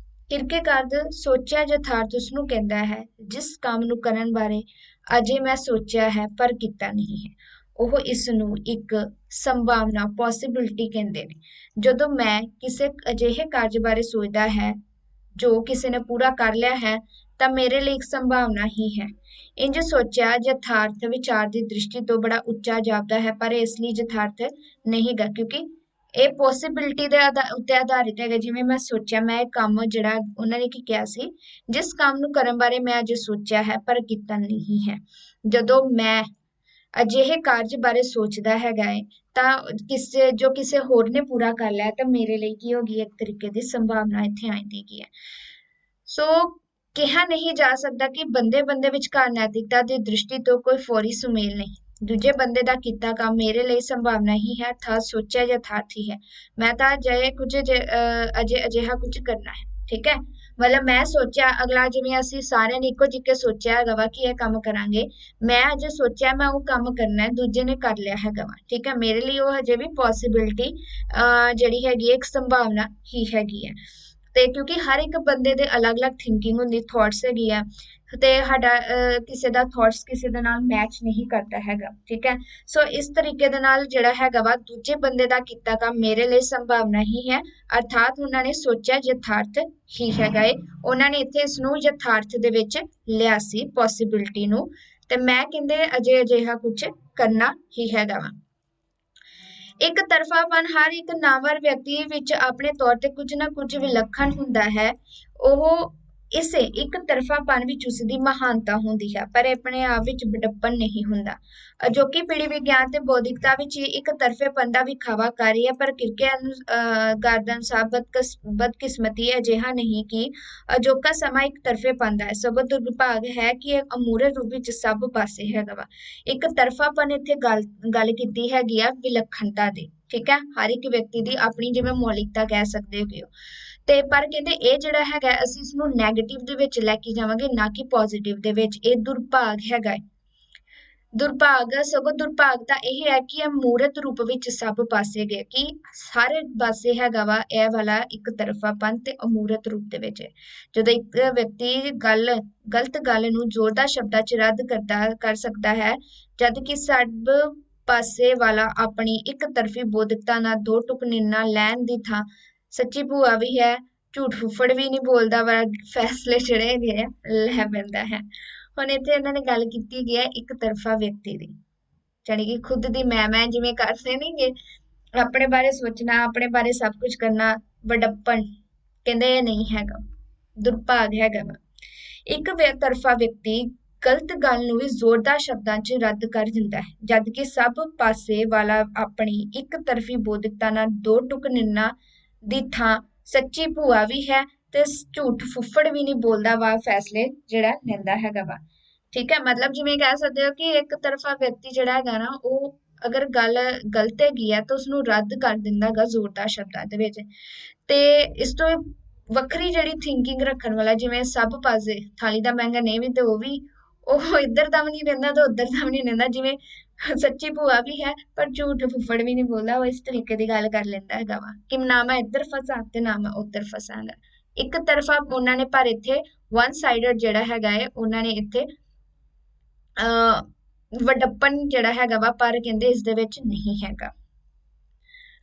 ਕਿਰਕੇਗਾਰਦ ਸੋਚਿਆ ਯਥਾਰਥ ਉਸ ਨੂੰ ਕਹਿੰਦਾ ਹੈ ਜਿਸ ਕੰਮ ਨੂੰ ਕਰਨ ਬਾਰੇ ਅਜੇ ਮੈਂ ਸੋਚਿਆ ਹੈ ਪਰ ਕੀਤਾ ਨਹੀਂ ਹੈ। ਉਹ ਇਸ ਨੂੰ ਇੱਕ ਸੰਭਾਵਨਾ ਪੋਸੀਬਿਲਿਟੀ ਕਹਿੰਦੇ ਨੇ। ਜਦੋਂ ਮੈਂ ਕਿਸੇ ਅਜਿਹੇ ਕਾਰਜ ਬਾਰੇ ਸੋਚਦਾ ਹੈ ਜੋ ਕਿਸੇ ਨੇ ਪੂਰਾ ਕਰ ਲਿਆ ਹੈ ਤਾਂ ਮੇਰੇ ਲਈ ਇੱਕ ਸੰਭਾਵਨਾ ਹੀ ਹੈ। ਇੰਜ ਸੋਚਿਆ ਯਥਾਰਥ ਵਿਚਾਰ ਦੀ ਦ੍ਰਿਸ਼ਟੀ ਤੋਂ ਬੜਾ ਉੱਚਾ ਜਾਪਦਾ ਹੈ, ਪਰ ਇਸ ਲਈ ਯਥਾਰਥ ਨਹੀਂ ਗਾ, ਕਿਉਂਕਿ ਇਹ ਪੋਸੀਬਿਲਿਟੀ ਦੇ ਉੱਤੇ ਆਧਾਰਿਤ ਹੈਗਾ। ਜਿਵੇਂ ਮੈਂ ਸੋਚਿਆ, ਮੈਂ ਇਹ ਕੰਮ ਜਿਹੜਾ ਉਹਨਾਂ ਨੇ ਕੀ ਕਿਹਾ ਸੀ, ਜਿਸ ਕੰਮ ਨੂੰ ਕਰਨ ਬਾਰੇ ਮੈਂ ਅਜੇ ਸੋਚਿਆ ਹੈ ਪਰ ਕੀਤਾ ਨਹੀਂ ਹੈ। ਜਦੋਂ ਮੈਂ ਅਜਿਹੇ ਕਾਰਜ ਬਾਰੇ ਸੋਚਦਾ ਹੈਗਾ ਹੈ ਤਾਂ ਕਿਸੇ ਹੋਰ ਨੇ ਪੂਰਾ ਕਰ ਲਿਆ ਤਾਂ ਮੇਰੇ ਲਈ ਕੀ ਹੋ ਗਈ, ਇੱਕ ਤਰੀਕੇ ਦੀ ਸੰਭਾਵਨਾ ਇੱਥੇ ਆਉਂਦੀ ਗਈ ਹੈ। ਸੋ ਕਿਹਾ ਨਹੀਂ ਜਾ ਸਕਦਾ ਕਿ ਬੰਦੇ ਵਿਚਕਾਰ ਨੈਤਿਕਤਾ ਦੀ ਦ੍ਰਿਸ਼ਟੀ ਤੋਂ ਕੋਈ ਫੌਰੀ ਸੁਮੇਲ ਨਹੀਂ। ਦੂਜੇ ਬੰਦੇ ਦਾ ਕੀਤਾ ਕੰਮ ਮੇਰੇ ਲਈ ਸੰਭਾਵਨਾ ਹੀ ਹੈ, ਅਰਥਾਤ ਸੋਚਿਆ ਯਥਾਰਥ ਹੀ ਹੈ। ਮੈਂ ਤਾਂ ਅਜੇ ਅਜਿਹਾ ਕੁਝ ਕਰਨਾ ਹੈ। ਠੀਕ ਹੈ, ਮਤਲਬ ਮੈਂ ਸੋਚਿਆ, ਅਗਲਾ ਜਿਵੇਂ ਅਸੀਂ ਸਾਰਿਆਂ ਨੇ ਇੱਕੋ ਜਿੱਕੇ ਸੋਚਿਆ ਹੈਗਾ ਵਾ ਕਿ ਇਹ ਕੰਮ ਕਰਾਂਗੇ, ਮੈਂ ਅਜੇ ਸੋਚਿਆ ਮੈਂ ਉਹ ਕੰਮ ਕਰਨਾ ਹੈ, ਦੂਜੇ ਨੇ ਕਰ ਲਿਆ ਹੈਗਾ ਵਾ। ਠੀਕ ਹੈ, ਮੇਰੇ ਲਈ ਉਹ ਹਜੇ ਵੀ ਪੋਸੀਬਿਲਿਟੀ ਜਿਹੜੀ ਹੈਗੀ ਹੈ, ਇੱਕ ਸੰਭਾਵਨਾ ਹੀ ਹੈਗੀ ਹੈ। ਤੇ ਕਿਉਂਕਿ ਹਰ ਇੱਕ ਬੰਦੇ ਦੇ ਅਲੱਗ-ਅਲੱਗ ਥਿੰਕਿੰਗ ਹੁੰਦੀ, ਥੋਟਸ ਹੈਗੀ ਆ, ਤੇ ਸਾਡਾ ਕਿਸੇ ਦਾ ਥੋਟਸ ਕਿਸੇ ਦੇ ਨਾਲ ਮੈਚ ਨਹੀਂ ਕਰਦਾ ਹੈਗਾ। ਠੀਕ ਹੈ, ਸੋ ਇਸ ਤਰੀਕੇ ਦੇ ਨਾਲ ਜਿਹੜਾ ਹੈਗਾ ਵਾ ਦੂਜੇ ਬੰਦੇ ਦਾ ਕੀਤਾ ਕੰਮ ਮੇਰੇ ਲਈ ਸੰਭਾਵਨਾ ਹੀ ਹੈ, ਅਰਥਾਤ ਉਹਨਾਂ ਨੇ ਸੋਚਿਆ ਯਥਾਰਥ ਹੀ ਹੈਗਾ ਏ। ਉਹਨਾਂ ਨੇ ਇੱਥੇ ਇਸ ਨੂੰ ਯਥਾਰਥ ਦੇ ਵਿੱਚ ਲਿਆ ਸੀ ਪੋਸੀਬਿਲਿਟੀ ਨੂੰ, ਤੇ ਮੈਂ ਕਹਿੰਦੇ ਅਜੇ ਅਜਿਹਾ ਕੁਝ ਕਰਨਾ ਹੀ ਹੈਗਾ ਵਾ। ਇੱਕ ਤਰਫਾਪਨ ਹਰ ਇੱਕ ਨਾਮਵਰ ਵਿਅਕਤੀ ਵਿੱਚ ਆਪਣੇ ਤੌਰ ਤੇ ਕੁਝ ਨਾ ਕੁਝ ਵਿਲੱਖਣ ਹੁੰਦਾ ਹੈ। ਉਹ ਇਸੇ ਇੱਕ ਤਰਫਾਪਨ ਵਿੱਚ ਉਸਦੀ ਮਹਾਨਤਾ ਹੁੰਦੀ ਹੈ, ਪਰ ਆਪਣੇ ਆਪ ਵਿੱਚ ਬੜੱਪਨ ਨਹੀਂ ਹੁੰਦਾ। ਅਜੋਕੀ ਪੀੜ੍ਹੀ ਵਿਗਿਆਨ ਤੇ ਬੌਧਿਕਤਾ ਵਿੱਚ ਇੱਕ ਤਰਫੇਪਨ ਦਾ ਵਿਖਾਵਾ ਕਰ ਰਹੀ ਹੈ, ਪਰ ਕਿਰਕੇਗਾਰਦ ਅਨੁਸਾਰ ਬਦਕਿਸਮਤੀ ਅਜਿਹਾ ਨਹੀਂ ਕਿ ਅਜੋਕਾ ਸਮਾਂ ਇੱਕ ਤਰਫੇਪਨ ਦਾ ਹੈ, ਸਗੋਂ ਦੁਰਭਾਗ ਹੈ ਕਿ ਇਹ ਅਮੂਰਤ ਰੂਪ ਵਿੱਚ ਸਭ ਪਾਸੇ ਹੈਗਾ ਵਾ। ਇੱਕ ਤਰਫਾਪਨ ਇੱਥੇ ਗੱਲ ਕੀਤੀ ਹੈਗੀ ਆ ਵਿਲੱਖਣਤਾ ਦੀ। ਠੀਕ ਹੈ, ਹਰ ਇੱਕ ਵਿਅਕਤੀ ਦੀ ਆਪਣੀ ਜਿਵੇਂ ਮੌਲਿਕਤਾ ਕਹਿ ਸਕਦੇ ਹੋ, ਤੇ ਪਰ ਕਹਿੰਦੇ ਇਹ ਜਿਹੜਾ ਹੈਗਾ ਅਸੀਂ ਇਸਨੂੰ ਨੈਗੇਟਿਵ ਦੇ ਵਿੱਚ ਲੈ ਕੇ ਜਾਵਾਂਗੇ, ਨਾ ਕਿ ਪੋਜ਼ਿਟਿਵ ਦੇ ਵਿੱਚ। ਇਹ ਦੁਰਭਾਗ ਹੈਗਾ, ਸਗੋਂ ਦੁਰਭਾਗ ਤਾਂ ਇਹ ਹੈ ਕਿ ਇਹ ਮੂਰਤ ਰੂਪ ਵਿੱਚ ਸਭ ਪਾਸੇ ਗਏ, ਕਿ ਸਾਰੇ ਪਾਸੇ ਹੈਗਾ ਵਾ ਇਹ ਵਾਲਾ ਇੱਕ ਤਰਫਾਪਨ ਤੇ ਅਮੂਰਤ ਰੂਪ ਦੇ ਵਿੱਚ। ਜਦੋਂ ਇੱਕ ਵਿਅਕਤੀ ਗਲਤ ਗੱਲ ਨੂੰ ਜ਼ੋਰਦਾਰ ਸ਼ਬਦਾਂ 'ਚ ਰੱਦ ਕਰ ਸਕਦਾ ਹੈ, ਜਦ ਕਿ ਸਭ ਪਾਸੇ ਵਾਲਾ ਆਪਣੀ ਇੱਕ ਤਰਫੀ ਬੌਧਿਕਤਾ ਨਾਲ ਦੋ ਟੁਕ ਨਿਰਣਾ ਲੈਣ ਦੀ ਥਾਂ ਸੱਚੀ ਭੂਆ ਵੀ ਹੈ, ਝੂਠ ਫੁੱਫੜ ਵੀ ਨਹੀਂ ਬੋਲਦਾ ਵਾ, ਫੈਸਲੇ ਜਿਹੜੇ ਹੈਗੇ ਆ ਲੈ ਪੈਂਦਾ ਹੈ। ਹੁਣ ਇੱਥੇ ਇਹਨਾਂ ਨੇ ਗੱਲ ਕੀਤੀ ਗਈ ਹੈ ਇੱਕ ਤਰਫਾ ਵਿਅਕਤੀ ਦੀ, ਜਾਣੀ ਕਿ ਖੁਦ ਦੀ ਮੈਂ ਜਿਵੇਂ ਕਰਦੇ ਨਹੀਂਗੇ, ਆਪਣੇ ਬਾਰੇ ਸੋਚਣਾ, ਆਪਣੇ ਬਾਰੇ ਸਭ ਕੁਝ ਕਰਨਾ, ਵਡੱਪਣ ਕਹਿੰਦੇ ਇਹ ਨਹੀਂ ਹੈਗਾ, ਦੁਰਭਾਗ ਹੈਗਾ ਵਾ। ਇੱਕ ਤਰਫਾ ਵਿਅਕਤੀ ਗਲਤ ਗੱਲ ਨੂੰ ਵੀ ਜ਼ੋਰਦਾਰ ਸ਼ਬਦਾਂ 'ਚ ਰੱਦ ਕਰ ਦਿੰਦਾ ਹੈ, ਜਦ ਕਿ ਸਭ ਪਾਸੇ ਵਾਲਾ ਆਪਣੀ ਇੱਕ ਤਰਫੀ ਬੌਧਿਕਤਾ ਨਾਲ ਦੋ ਟੁਕ ਨਿਰਣਾ ਦੀ ਥਾਂ ਸੱਚੀ ਭੂਆ ਵੀ ਹੈ ਤੇ ਝੂਠ ਫੁੱਫੜ ਵੀ ਨਹੀਂ ਬੋਲਦਾ ਵਾ, ਫੈਸਲੇ ਜਿਹੜਾ ਲੈਂਦਾ ਹੈਗਾ ਵਾ। ਠੀਕ ਹੈ, ਮਤਲਬ ਜਿਵੇਂ ਕਹਿ ਸਕਦੇ ਹੋ ਕਿ ਇੱਕ ਤਰਫਾ ਵਿਅਕਤੀ ਜਿਹੜਾ ਹੈਗਾ ਨਾ, ਉਹ ਅਗਰ ਗੱਲ ਗਲਤ ਹੈਗੀ ਹੈ ਤਾਂ ਉਸਨੂੰ ਰੱਦ ਕਰ ਦਿੰਦਾ ਹੈਗਾ ਜ਼ੋਰਦਾਰ ਸ਼ਬਦਾਂ ਦੇ ਵਿੱਚ। ਤੇ ਇਸ ਤੋਂ ਵੱਖਰੀ ਜਿਹੜੀ ਥਿੰਕਿੰਗ ਰੱਖਣ ਵਾਲਾ, ਜਿਵੇਂ ਸਭ ਪਾਸੇ ਥਾਲੀ ਦਾ ਮਹਿੰਗਾ ਨਹੀਂ ਵੀ ਤੇ ਉਹ ਇੱਧਰ ਦਾ ਵੀ ਨਹੀਂ ਰਹਿੰਦਾ ਤੇ ਉੱਧਰ ਦਾ ਵੀ ਨਹੀਂ ਰਹਿੰਦਾ, ਜਿਵੇਂ ਸੱਚੀ ਭੂਆ ਵੀ ਹੈ ਪਰ ਝੂਠ ਫੁੱਫੜ ਵੀ ਨਹੀਂ ਬੋਲਦਾ, ਉਹ ਇਸ ਤਰੀਕੇ ਦੀ ਗੱਲ ਕਰ ਲੈਂਦਾ ਹੈਗਾ ਵਾ ਕਿ ਨਾ ਮੈਂ ਇੱਧਰ ਫਸਾਂ ਤੇ ਨਾ ਮੈਂ ਉੱਧਰ ਫਸਾਂਗਾ। ਇੱਕ ਤਰਫਾ ਉਹਨਾਂ ਨੇ, ਪਰ ਇੱਥੇ ਵਨ ਸਾਈਡਡ ਜਿਹੜਾ ਹੈਗਾ ਹੈ ਉਹਨਾਂ ਨੇ ਇੱਥੇ ਵਡੱਪਨ ਜਿਹੜਾ ਹੈਗਾ ਵਾ, ਪਰ ਕਹਿੰਦੇ ਇਸ ਦੇ ਵਿੱਚ ਨਹੀਂ ਹੈਗਾ।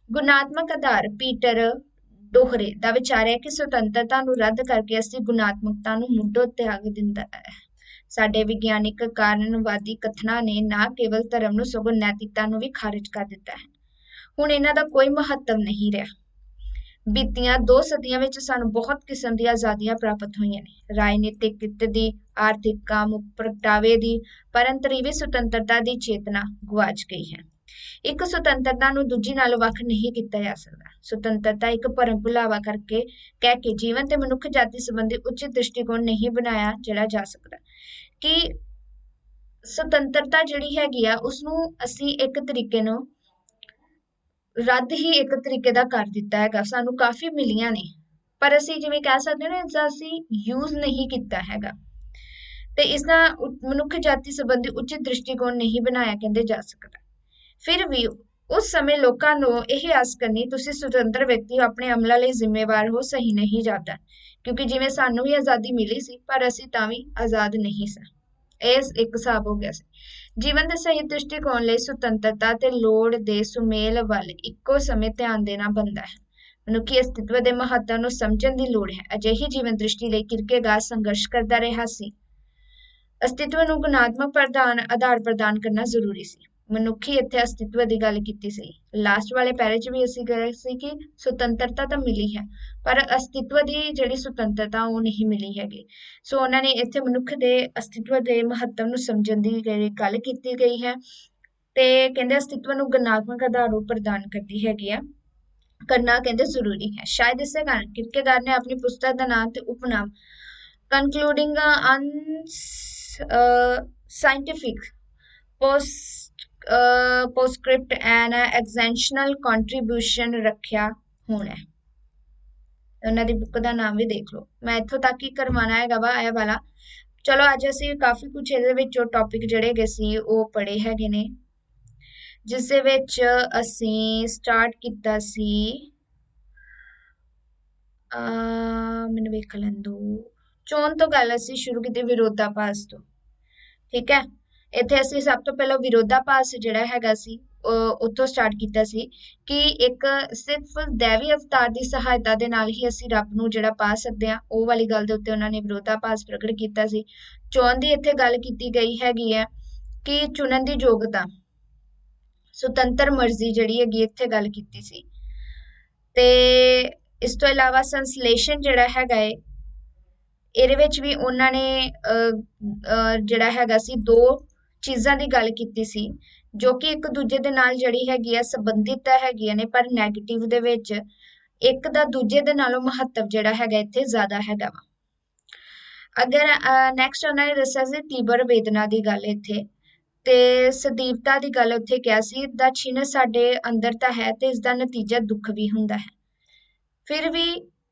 ਗੁਣਾਤਮਕ ਆਧਾਰ। ਪੀਟਰ ਡੋਹਰੇ ਦਾ ਵਿਚਾਰ ਹੈ ਕਿ ਸੁਤੰਤਰਤਾ ਨੂੰ ਰੱਦ ਕਰਕੇ ਅਸੀਂ ਗੁਣਾਤਮਕਤਾ ਨੂੰ ਮੁੱਢੋਂ ਤਿਆਗ ਦਿੰਦਾ ਹੈ। ਸਾਡੇ ਵਿਗਿਆਨਿਕ ਕਾਰਨਵਾਦੀ ਕਥਨਾਂ ਨੇ ਨਾ ਕੇਵਲ ਧਰਮ ਨੂੰ ਸਗੋਂ ਨੈਤਿਕਤਾ ਨੂੰ ਵੀ ਖਾਰਿਜ ਕਰ ਦਿੱਤਾ ਹੈ। ਹੁਣ ਇਹਨਾਂ ਦਾ ਕੋਈ ਮਹੱਤਵ ਨਹੀਂ ਰਿਹਾ। ਬੀਤੀਆਂ 2 ਸਦੀਆਂ ਵਿੱਚ ਸਾਨੂੰ ਬਹੁਤ ਕਿਸਮ ਦੀਆਂ ਆਜ਼ਾਦੀਆਂ ਪ੍ਰਾਪਤ ਹੋਈਆਂ ਨੇ, ਰਾਜਨੀਤਿਕ ਹਿੱਤ ਦੀ, ਆਰਥਿਕ ਕਾਮ ਪ੍ਰਗਟਾਵੇ ਦੀ, ਪਰ ਅੰਤਰੀਵੀ ਸੁਤੰਤਰਤਾ ਦੀ ਚੇਤਨਾ ਗੁਆਚ ਗਈ ਹੈ। ਇੱਕ ਸੁਤੰਤਰਤਾ ਨੂੰ ਦੂਜੀ ਨਾਲੋਂ ਵੱਖ ਨਹੀਂ ਕੀਤਾ ਜਾ ਸਕਦਾ। ਸੁਤੰਤਰਤਾ ਇੱਕ ਭਰਮ ਭੁਲਾਵਾ ਕਰਕੇ ਕਹਿ ਕੇ ਜੀਵਨ ਤੇ ਮਨੁੱਖ ਜਾਤੀ ਸੰਬੰਧੀ ਉਚਿਤ ਦ੍ਰਿਸ਼ਟੀਕੋਣ ਨਹੀਂ ਬਣਾਇਆ ਜਿਹੜਾ ਜਾ ਸਕਦਾ ਕਿ ਸੁਤੰਤਰਤਾ ਜਿਹੜੀ ਹੈਗੀ ਆ ਉਸਨੂੰ ਅਸੀਂ ਇੱਕ ਤਰੀਕੇ ਨੂੰ ਰੱਦ ਹੀ ਇੱਕ ਤਰੀਕੇ ਦਾ ਕਰ ਦਿੱਤਾ ਹੈਗਾ, ਸਾਨੂੰ ਕਾਫੀ ਮਿਲੀਆਂ ਨੇ ਪਰ ਅਸੀਂ ਜਿਵੇਂ ਕਹਿ ਸਕਦੇ ਹਾਂ ਨਾ ਇਸਦਾ ਅਸੀਂ ਯੂਜ਼ ਨਹੀਂ ਕੀਤਾ ਹੈਗਾ ਤੇ ਇਸਦਾ ਮਨੁੱਖ ਜਾਤੀ ਸੰਬੰਧੀ ਉਚਿਤ ਦ੍ਰਿਸ਼ਟੀਕੋਣ ਨਹੀਂ ਬਣਾਇਆ ਕਹਿੰਦੇ ਜਾ ਸਕਦਾ। ਫਿਰ ਵੀ ਉਸ ਸਮੇਂ ਲੋਕਾਂ ਨੂੰ ਇਹ ਆਸ ਕਰਨੀ ਤੁਸੀਂ ਸੁਤੰਤਰ ਵਿਅਕਤੀ ਹੋ, ਆਪਣੇ ਅਮਲਾਂ ਲਈ ਜ਼ਿੰਮੇਵਾਰ ਹੋ, ਸਹੀ ਨਹੀਂ ਜਾਂਦਾ ਕਿਉਂਕਿ ਜਿਵੇਂ ਸਾਨੂੰ ਵੀ ਆਜ਼ਾਦੀ ਮਿਲੀ ਸੀ ਪਰ ਅਸੀਂ ਤਾਂ ਵੀ ਆਜ਼ਾਦ ਨਹੀਂ ਸਾਂ। ਇਹ ਇੱਕ ਹਿਸਾਬ ਹੋ ਗਿਆ ਸੀ। ਜੀਵਨ ਦੇ ਸਹੀ ਦ੍ਰਿਸ਼ਟੀਕੋਣ ਲਈ ਸੁਤੰਤਰਤਾ ਤੇ ਲੋੜ ਦੇ ਸੁਮੇਲ ਵੱਲ ਇੱਕੋ ਸਮੇਂ ਧਿਆਨ ਦੇਣਾ ਬਣਦਾ ਹੈ। ਮਨੁੱਖੀ ਅਸਤਿਤਵ ਦੇ ਮਹੱਤਵ ਨੂੰ ਸਮਝਣ ਦੀ ਲੋੜ ਹੈ। ਅਜਿਹੀ ਜੀਵਨ ਦ੍ਰਿਸ਼ਟੀ ਲਈ ਕਿਰਕੇਗਾਰ ਸੰਘਰਸ਼ ਕਰਦਾ ਰਿਹਾ ਸੀ। ਅਸਤਿਤਵ ਨੂੰ ਗੁਣਾਤਮਕ ਆਧਾਰ ਪ੍ਰਦਾਨ ਕਰਨਾ ਜ਼ਰੂਰੀ ਸੀ। ਮਨੁੱਖੀ ਇੱਥੇ ਅਸਤਿਤਵ ਦੀ ਗੱਲ ਕੀਤੀ ਸੀ। ਲਾਸਟ ਵਾਲੇ ਪੈਰੇ 'ਚ ਵੀ ਅਸੀਂ ਗਏ ਸੀ ਕਿ ਸੁਤੰਤਰਤਾ ਤਾਂ ਮਿਲੀ ਹੈ ਪਰ ਅਸਤਿਤਵ ਦੀ ਜਿਹੜੀ ਸੁਤੰਤਰਤਾ ਉਹ ਨਹੀਂ ਮਿਲੀ ਹੈਗੀ। ਸੋ ਉਹਨਾਂ ਨੇ ਇੱਥੇ ਮਨੁੱਖ ਦੇ ਅਸਤਿਤਵ ਦੇ ਮਹੱਤਵ ਨੂੰ ਸਮਝਣ ਦੀ ਗੱਲ ਕੀਤੀ ਗਈ ਹੈ ਤੇ ਕਹਿੰਦੇ ਅਸਤਿਤਵ ਨੂੰ ਗੁਣਾਤਮਕ ਆਧਾਰ ਪ੍ਰਦਾਨ ਕਰਦੀ ਹੈਗੀ ਆ ਕਰਨਾ ਕਹਿੰਦੇ ਜ਼ਰੂਰੀ ਹੈ। ਸ਼ਾਇਦ ਇਸੇ ਕਾਰਨ ਕਿਰਕੇਗਾਰ ਨੇ ਆਪਣੀ ਪੁਸਤਕ ਦਾ ਨਾਮ ਤੇ ਉਪਨਾਮ concluding scientific postscript and extensional contribution ਰੱਖਿਆ ਹੋਣਾ ਹੈ। ਉਹਨਾਂ ਦੀ ਬੁੱਕ ਦਾ ਨਾਮ ਵੀ ਦੇਖ ਲਓ। ਮੈਂ ਇੱਥੋਂ ਤੱਕ ਹੀ ਕਰਵਾਉਣਾ ਹੈਗਾ ਵਾ ਇਹ ਵਾਲਾ। ਚਲੋ ਅੱਜ ਅਸੀਂ ਕਾਫੀ ਕੁਛ ਇਹਦੇ ਵਿੱਚੋਂ ਟੌਪਿਕ ਜਿਹੜੇ ਹੈਗੇ ਸੀ ਉਹ ਪੜ੍ਹੇ ਹੈਗੇ ਨੇ ਜਿਸ ਦੇ ਵਿੱਚ ਅਸੀਂ ਸਟਾਰਟ ਕੀਤਾ ਸੀ ਮੈਨੂੰ ਵੇਖ ਲੈਣ ਦਿਓ। ਚੋਣ ਤੋਂ ਗੱਲ ਅਸੀਂ ਸ਼ੁਰੂ ਕੀਤੀ ਵਿਰੋਧਾਭਾਸ ਤੋਂ, ਠੀਕ ਹੈ। ਇੱਥੇ ਅਸੀਂ ਸਭ ਤੋਂ ਪਹਿਲਾਂ ਵਿਰੋਧਾਭਾਸ ਜਿਹੜਾ ਹੈਗਾ ਸੀ ਉੱਥੋਂ ਸਟਾਰਟ ਕੀਤਾ ਸੀ ਕਿ ਇੱਕ ਸਿਰਫ ਦੈਵੀ ਅਵਤਾਰ ਦੀ ਸਹਾਇਤਾ ਦੇ ਨਾਲ ਹੀ ਅਸੀਂ ਰੱਬ ਨੂੰ ਜਿਹੜਾ ਪਾ ਸਕਦੇ ਹਾਂ, ਉਹ ਵਾਲੀ ਗੱਲ ਦੇ ਉੱਤੇ ਉਹਨਾਂ ਨੇ ਵਿਰੋਧਾਭਾਸ ਪ੍ਰਗਟ ਕੀਤਾ ਸੀ। ਚੋਣ ਦੀ ਇੱਥੇ ਗੱਲ ਕੀਤੀ ਗਈ ਹੈਗੀ ਹੈ ਕਿ ਚੁਣਨ ਦੀ ਯੋਗਤਾ, ਸੁਤੰਤਰ ਮਰਜ਼ੀ ਜਿਹੜੀ ਹੈਗੀ ਇੱਥੇ ਗੱਲ ਕੀਤੀ ਸੀ। ਤੇ ਇਸ ਤੋਂ ਇਲਾਵਾ ਸੰਸਲੇਸ਼ਨ ਜਿਹੜਾ ਹੈਗਾ ਏ ਇਹਦੇ ਵਿੱਚ ਵੀ ਉਹਨਾਂ ਨੇ ਜਿਹੜਾ ਹੈਗਾ ਸੀ ਦੋ ਚੀਜ਼ਾਂ ਦੀ ਗੱਲ ਕੀਤੀ ਸੀ ਜੋ ਕਿ ਇੱਕ ਦੂਜੇ ਦੇ ਨਾਲ ਜਿਹੜੀ ਹੈਗੀ ਆ ਸੰਬੰਧਿਤ ਤਾਂ ਹੈਗੀਆਂ ਨੇ ਪਰ ਨੈਗੇਟਿਵ ਦੇ ਵਿੱਚ ਇੱਕ ਦਾ ਦੂਜੇ ਦੇ ਨਾਲੋਂ ਮਹੱਤਵ ਜਿਹੜਾ ਹੈਗਾ ਇੱਥੇ ਜ਼ਿਆਦਾ ਹੈਗਾ ਵਾ। ਅਗਰ ਨੈਕਸਟ ਉਹਨਾਂ ਨੇ ਦੱਸਿਆ ਸੀ ਤੀਬਰ ਵੇਦਨਾ ਦੀ ਗੱਲ ਇੱਥੇ ਤੇ ਸਦੀਵਤਾ ਦੀ ਗੱਲ ਉੱਥੇ ਕਿਹਾ ਸੀ ਦਾ ਛਿਨ ਸਾਡੇ ਅੰਦਰ ਤਾਂ ਹੈ ਤੇ ਇਸ ਦਾ ਨਤੀਜਾ ਦੁੱਖ ਵੀ ਹੁੰਦਾ ਹੈ। ਫਿਰ ਵੀ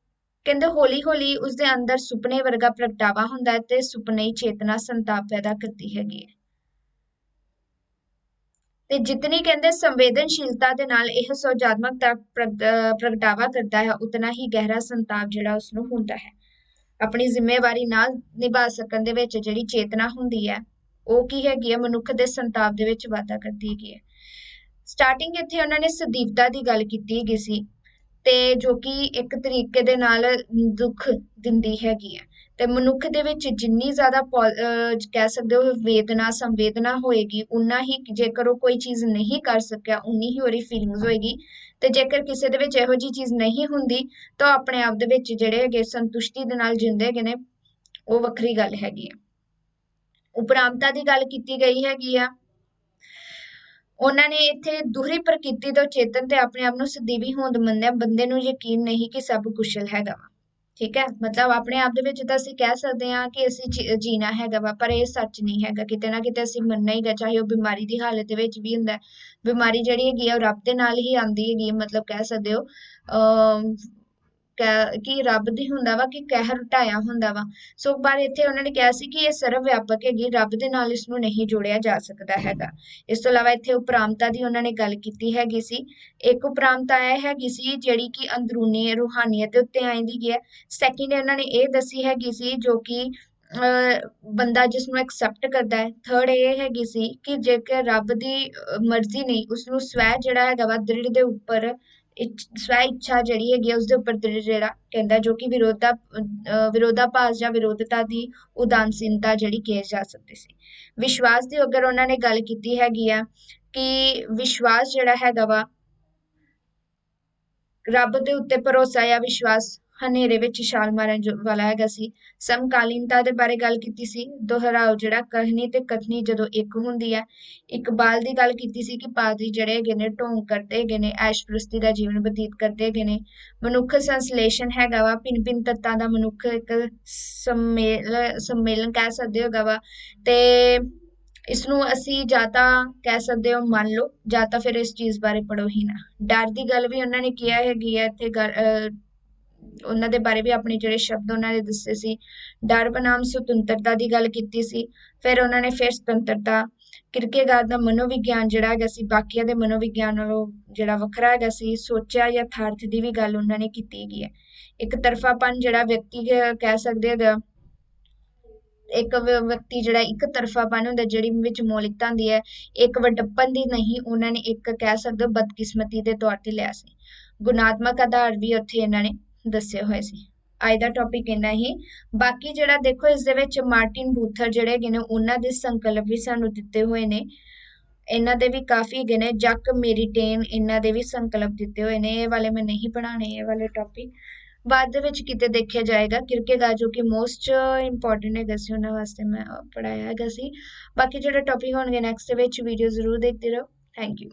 ਕਹਿੰਦੇ ਹੌਲੀ ਹੌਲੀ ਉਸਦੇ ਅੰਦਰ ਸੁਪਨੇ ਵਰਗਾ ਪ੍ਰਗਟਾਵਾ ਹੁੰਦਾ ਹੈ ਤੇ ਸੁਪਨੇ ਹੀ ਚੇਤਨਾ ਸੰਤਾਪ ਪੈਦਾ ਕਰਦੀ ਹੈਗੀ ਹੈ ਤੇ ਜਿਤਨੀ ਕਹਿੰਦੇ ਸੰਵੇਦਨਸ਼ੀਲਤਾ ਦੇ ਨਾਲ ਇਹ ਸੁਹਜਾਤਮਕ ਦਾ ਪ੍ਰਗਟਾਵਾ ਕਰਦਾ ਹੈ ਉਤਨਾ ਹੀ ਗਹਿਰਾ ਸੰਤਾਪ ਜਿਹੜਾ ਉਸਨੂੰ ਹੁੰਦਾ ਹੈ। ਆਪਣੀ ਜ਼ਿੰਮੇਵਾਰੀ ਨਾਲ ਨਿਭਾ ਸਕਣ ਦੇ ਵਿੱਚ ਜਿਹੜੀ ਚੇਤਨਾ ਹੁੰਦੀ ਹੈ ਉਹ ਕੀ ਹੈਗੀ ਹੈ ਮਨੁੱਖ ਦੇ ਸੰਤਾਪ ਦੇ ਵਿੱਚ ਵਾਧਾ ਕਰਦੀ ਹੈਗੀ ਹੈ। ਸਟਾਰਟਿੰਗ ਇੱਥੇ ਉਹਨਾਂ ਨੇ ਸਦੀਵਤਾ ਦੀ ਗੱਲ ਕੀਤੀ ਹੈਗੀ ਸੀ ਤੇ ਜੋ ਕਿ ਇੱਕ ਤਰੀਕੇ ਦੇ ਨਾਲ ਦੁੱਖ ਦਿੰਦੀ ਹੈਗੀ ਹੈ ਤੇ ਮਨੁੱਖ ਦੇ ਵਿੱਚ ਜਿੰਨੀ ਜ਼ਿਆਦਾ ਕਹਿ ਸਕਦੇ ਹੋ ਵੇਦਨਾ ਸੰਵੇਦਨਾ ਹੋਏਗੀ ਉਨਾ ਹੀ ਜੇਕਰ ਉਹ ਕੋਈ ਚੀਜ਼ ਨਹੀਂ ਕਰ ਸਕਿਆ ਉਨੀ ਹੀ ਉਹਦੀ ਫੀਲਿੰਗਸ ਹੋਏਗੀ ਤੇ ਜੇਕਰ ਕਿਸੇ ਦੇ ਵਿੱਚ ਇਹੋ ਜਿਹੀ ਚੀਜ਼ ਨਹੀਂ ਹੁੰਦੀ ਤਾਂ ਆਪਣੇ ਆਪ ਦੇ ਵਿੱਚ ਜਿਹੜੇ ਹੈਗੇ ਸੰਤੁਸ਼ਟੀ ਦੇ ਨਾਲ ਜਿੰਦੇ ਹੈਗੇ ਨੇ ਉਹ ਵੱਖਰੀ ਗੱਲ ਹੈਗੀ ਆ। ਉਪਰਾਮਤਾ ਦੀ ਗੱਲ ਕੀਤੀ ਗਈ ਹੈਗੀ ਆ। ਉਹਨਾਂ ਨੇ ਇੱਥੇ ਦੂਹਰੀ ਪ੍ਰਕਿਰਤੀ ਤੋਂ ਚੇਤਨ ਤੇ ਆਪਣੇ ਆਪ ਨੂੰ ਸਦੀਵੀ ਹੋਂਦ ਮੰਨਿਆ ਬੰਦੇ ਨੂੰ ਯਕੀਨ ਨਹੀਂ ਕਿ ਸਭ ਕੁਸ਼ਲ ਹੈਗਾ ਵਾ, ਠੀਕ ਹੈ। ਮਤਲਬ ਆਪਣੇ ਆਪ ਦੇ ਵਿੱਚ ਤਾਂ ਅਸੀਂ ਕਹਿ ਸਕਦੇ ਹਾਂ ਕਿ ਅਸੀਂ ਜੀਣਾ ਹੈਗਾ ਵਾ ਪਰ ਇਹ ਸੱਚ ਨਹੀਂ ਹੈਗਾ, ਕਿਤੇ ਨਾ ਕਿਤੇ ਅਸੀਂ ਮੰਨਣਾ ਹੀ ਗਾ ਚਾਹੇ ਉਹ ਬਿਮਾਰੀ ਦੀ ਹਾਲਤ ਦੇ ਵਿੱਚ ਵੀ ਹੁੰਦਾ। ਬਿਮਾਰੀ ਜਿਹੜੀ ਹੈਗੀ ਆ ਉਹ ਰੱਬ ਦੇ ਨਾਲ ਹੀ ਆਉਂਦੀ ਹੈਗੀ, ਮਤਲਬ ਕਹਿ ਸਕਦੇ ਹੋ ਕਿ ਰੱਬ ਦੀ ਹੁੰਦਾ ਵਾ ਕਿ ਕਹਿਰ ਢਾਇਆ ਹੁੰਦਾ ਵਾ। ਸੋ ਪਰ ਇੱਥੇ ਉਹਨਾਂ ਨੇ ਕਿਹਾ ਸੀ ਕਿ ਇਹ ਸਰਵ ਵਿਆਪਕ ਹੈਗੀ, ਰੱਬ ਦੇ ਨਾਲ ਇਸ ਨੂੰ ਨਹੀਂ ਜੋੜਿਆ ਜਾ ਸਕਦਾ ਹੈਗਾ। ਇਸ ਤੋਂ ਇਲਾਵਾ ਇੱਥੇ ਉਪਰਾਮਤਾ ਦੀ ਉਹਨਾਂ ਨੇ ਗੱਲ ਕੀਤੀ ਹੈਗੀ ਸੀ। ਇੱਕ ਉਪਰਾਮਤਾ ਇਹ ਹੈਗੀ ਸੀ ਜਿਹੜੀ ਕਿ ਅੰਦਰੂਨੀ ਰੂਹਾਨੀਅਤ ਦੇ ਉੱਤੇ ਆਉਂਦੀ ਹੈ। ਸੈਕਿੰਡ ਉਹਨਾਂ ਨੇ ਇਹ ਦੱਸੀ ਹੈਗੀ ਸੀ ਜੋ ਕਿ ਬੰਦਾ ਜਿਸ ਨੂੰ ਐਕਸੈਪਟ ਕਰਦਾ ਹੈ। ਥਰਡ ਇਹ ਹੈਗੀ ਸੀ ਕਿ ਜੇਕਰ ਰੱਬ ਦੀ ਮਰਜ਼ੀ ਨਹੀਂ ਉਸਨੂੰ ਸਵੈ ਜਿਹੜਾ ਹੈਗਾ ਵਾ ਦ੍ਰਿੜ ਦੇ ਉੱਪਰ ਸਵੈ ਇੱਛਾ ਜਿਹੜੀ ਹੈਗੀ ਆ ਉਸਦੇ ਉੱਪਰ ਜਿਹੜਾ ਕਹਿੰਦਾ ਜੋ ਕਿ ਵਿਰੋਧਾਭਾਸ ਜਾਂ ਵਿਰੋਧਤਾ ਦੀ ਉਦਾਸੀਨਤਾ ਜਿਹੜੀ ਕਹੀ ਜਾ ਸਕਦੀ ਸੀ। ਵਿਸ਼ਵਾਸ ਦੀ ਅਗਰ ਉਹਨਾਂ ਨੇ ਗੱਲ ਕੀਤੀ ਹੈਗੀ ਆ ਕਿ ਵਿਸ਼ਵਾਸ ਜਿਹੜਾ ਹੈਗਾ ਵਾ ਰੱਬ ਦੇ ਉੱਤੇ ਭਰੋਸਾ ਜਾਂ ਵਿਸ਼ਵਾਸ ਹਨੇਰੇ ਵਿੱਚ ਛਾਲ ਮਾਰਨ ਵਾਲਾ ਹੈਗਾ ਸੀ। ਸਮਕਾਲੀਨਤਾ ਦੇ ਬਾਰੇ ਗੱਲ ਕੀਤੀ ਸੀ। ਦੁਹਰਾਓ ਜਿਹੜਾ ਕਹਨੀ ਤੇ ਕਥਨੀ ਜਦੋਂ ਇੱਕ ਹੁੰਦੀ ਹੈ। ਇਕਬਾਲ ਦੀ ਗੱਲ ਕੀਤੀ ਸੀ ਕਿ ਪਾਦਰੀ ਜਿਹੜੇ ਹੈਗੇ ਨੇ ਢੋਂਗ ਕਰਦੇ ਹੈਗੇ ਨੇ, ਐਸ਼ਪ੍ਰਸਤੀ ਦਾ ਜੀਵਨ ਬਤੀਤ ਕਰਦੇ ਹੈਗੇ ਨੇ। ਮਨੁੱਖ ਸੰਸਲੇਸ਼ਨ ਹੈਗਾ ਵਾ, ਭਿੰਨ ਭਿੰਨ ਤੱਤਾਂ ਦਾ ਮਨੁੱਖ ਇੱਕ ਸੰਮੇਲਨ ਕਹਿ ਸਕਦੇ ਹੈਗਾ ਵਾ। ਤੇ ਇਸਨੂੰ ਅਸੀਂ ਜਾਂ ਤਾਂ ਕਹਿ ਸਕਦੇ ਹੋ ਮੰਨ ਲਓ, ਜਾਂ ਤਾਂ ਫਿਰ ਇਸ ਚੀਜ਼ ਬਾਰੇ ਪੜ੍ਹੋ ਹੀ ਨਾ। ਡਰ ਦੀ ਗੱਲ ਵੀ ਉਹਨਾਂ ਨੇ ਕਿਹਾ ਹੈਗੀ ਹੈ ਇੱਥੇ ਉਹਨਾਂ ਦੇ ਬਾਰੇ ਵੀ ਆਪਣੇ ਜਿਹੜੇ ਸ਼ਬਦ ਉਹਨਾਂ ਨੇ ਦੱਸੇ ਸੀ। ਡਰ ਬਨਾਮ ਸੁਤੰਤਰਤਾ ਦੀ ਗੱਲ ਕੀਤੀ ਸੀ। ਫਿਰ ਉਹਨਾਂ ਨੇ ਫਿਰ ਸੁਤੰਤਰਤਾ, ਕਿਰਕੇਗਾਰ ਦਾ ਮਨੋਵਿਗਿਆਨ ਜਿਹੜਾ ਹੈਗਾ ਸੀ ਬਾਕੀਆਂ ਦੇ ਮਨੋਵਿਗਿਆਨ ਨਾਲੋਂ ਜਿਹੜਾ ਵੱਖਰਾ ਹੈਗਾ ਸੀ। ਸੋਚਿਆ ਯਥਾਰਥ ਦੀ ਵੀ ਗੱਲ ਉਹਨਾਂ ਨੇ ਕੀਤੀ ਹੈਗੀ ਹੈ। ਇੱਕ ਤਰਫਾਪਨ ਜਿਹੜਾ ਵਿਅਕਤੀ ਕਹਿ ਸਕਦੇ ਹੈਗਾ, ਇੱਕ ਵਿਅਕਤੀ ਜਿਹੜਾ ਇੱਕ ਤਰਫਾਪਨ ਹੁੰਦਾ ਜਿਹੜੀ ਵਿੱਚ ਮੌਲਿਕਤਾ ਹੁੰਦੀ ਹੈ, ਇੱਕ ਵੱਡਪਨ ਦੀ ਨਹੀਂ, ਉਹਨਾਂ ਨੇ ਇੱਕ ਕਹਿ ਸਕਦੇ ਹੋ ਬਦਕਿਸਮਤੀ ਦੇ ਤੌਰ ਤੇ ਲਿਆ ਸੀ। ਗੁਣਾਤਮਕ ਆਧਾਰ ਵੀ ਉੱਥੇ ਇਹਨਾਂ ਨੇ ਦੱਸੇ ਹੋਏ ਸੀ। ਅੱਜ ਦਾ ਟੌਪਿਕ ਇੰਨਾ ਹੀ। ਬਾਕੀ ਜਿਹੜਾ ਦੇਖੋ ਇਸ ਦੇ ਵਿੱਚ ਮਾਰਟਿਨ ਬੂਥਰ ਜਿਹੜੇ ਹੈਗੇ ਨੇ ਉਹਨਾਂ ਦੇ ਸੰਕਲਪ ਵੀ ਸਾਨੂੰ ਦਿੱਤੇ ਹੋਏ ਨੇ। ਇਹਨਾਂ ਦੇ ਵੀ ਕਾਫੀ ਹੈਗੇ ਨੇ। ਜੱਕ ਮੇਰੀਟੇਨ ਇਹਨਾਂ ਦੇ ਵੀ ਸੰਕਲਪ ਦਿੱਤੇ ਹੋਏ ਨੇ। ਇਹ ਵਾਲੇ ਮੈਂ ਨਹੀਂ ਪੜ੍ਹਾਣੇ, ਇਹ ਵਾਲੇ ਟੌਪਿਕ ਬਾਅਦ ਦੇ ਵਿੱਚ ਕਿਤੇ ਦੇਖਿਆ ਜਾਏਗਾ। ਕਿਰਕੇਗਾਰ ਜੋ ਕਿ ਮੋਸਟ ਇੰਪੋਰਟੈਂਟ ਹੈਗਾ ਸੀ, ਉਹਨਾਂ ਵਾਸਤੇ ਮੈਂ ਪੜ੍ਹਾਇਆ ਹੈਗਾ ਸੀ। ਬਾਕੀ ਜਿਹੜੇ ਟੌਪਿਕ ਹੋਣਗੇ ਨੈਕਸਟ ਦੇ ਵਿੱਚ ਵੀਡੀਓ ਜ਼ਰੂਰ ਦੇਖਦੇ ਰਹੋ। Thank you.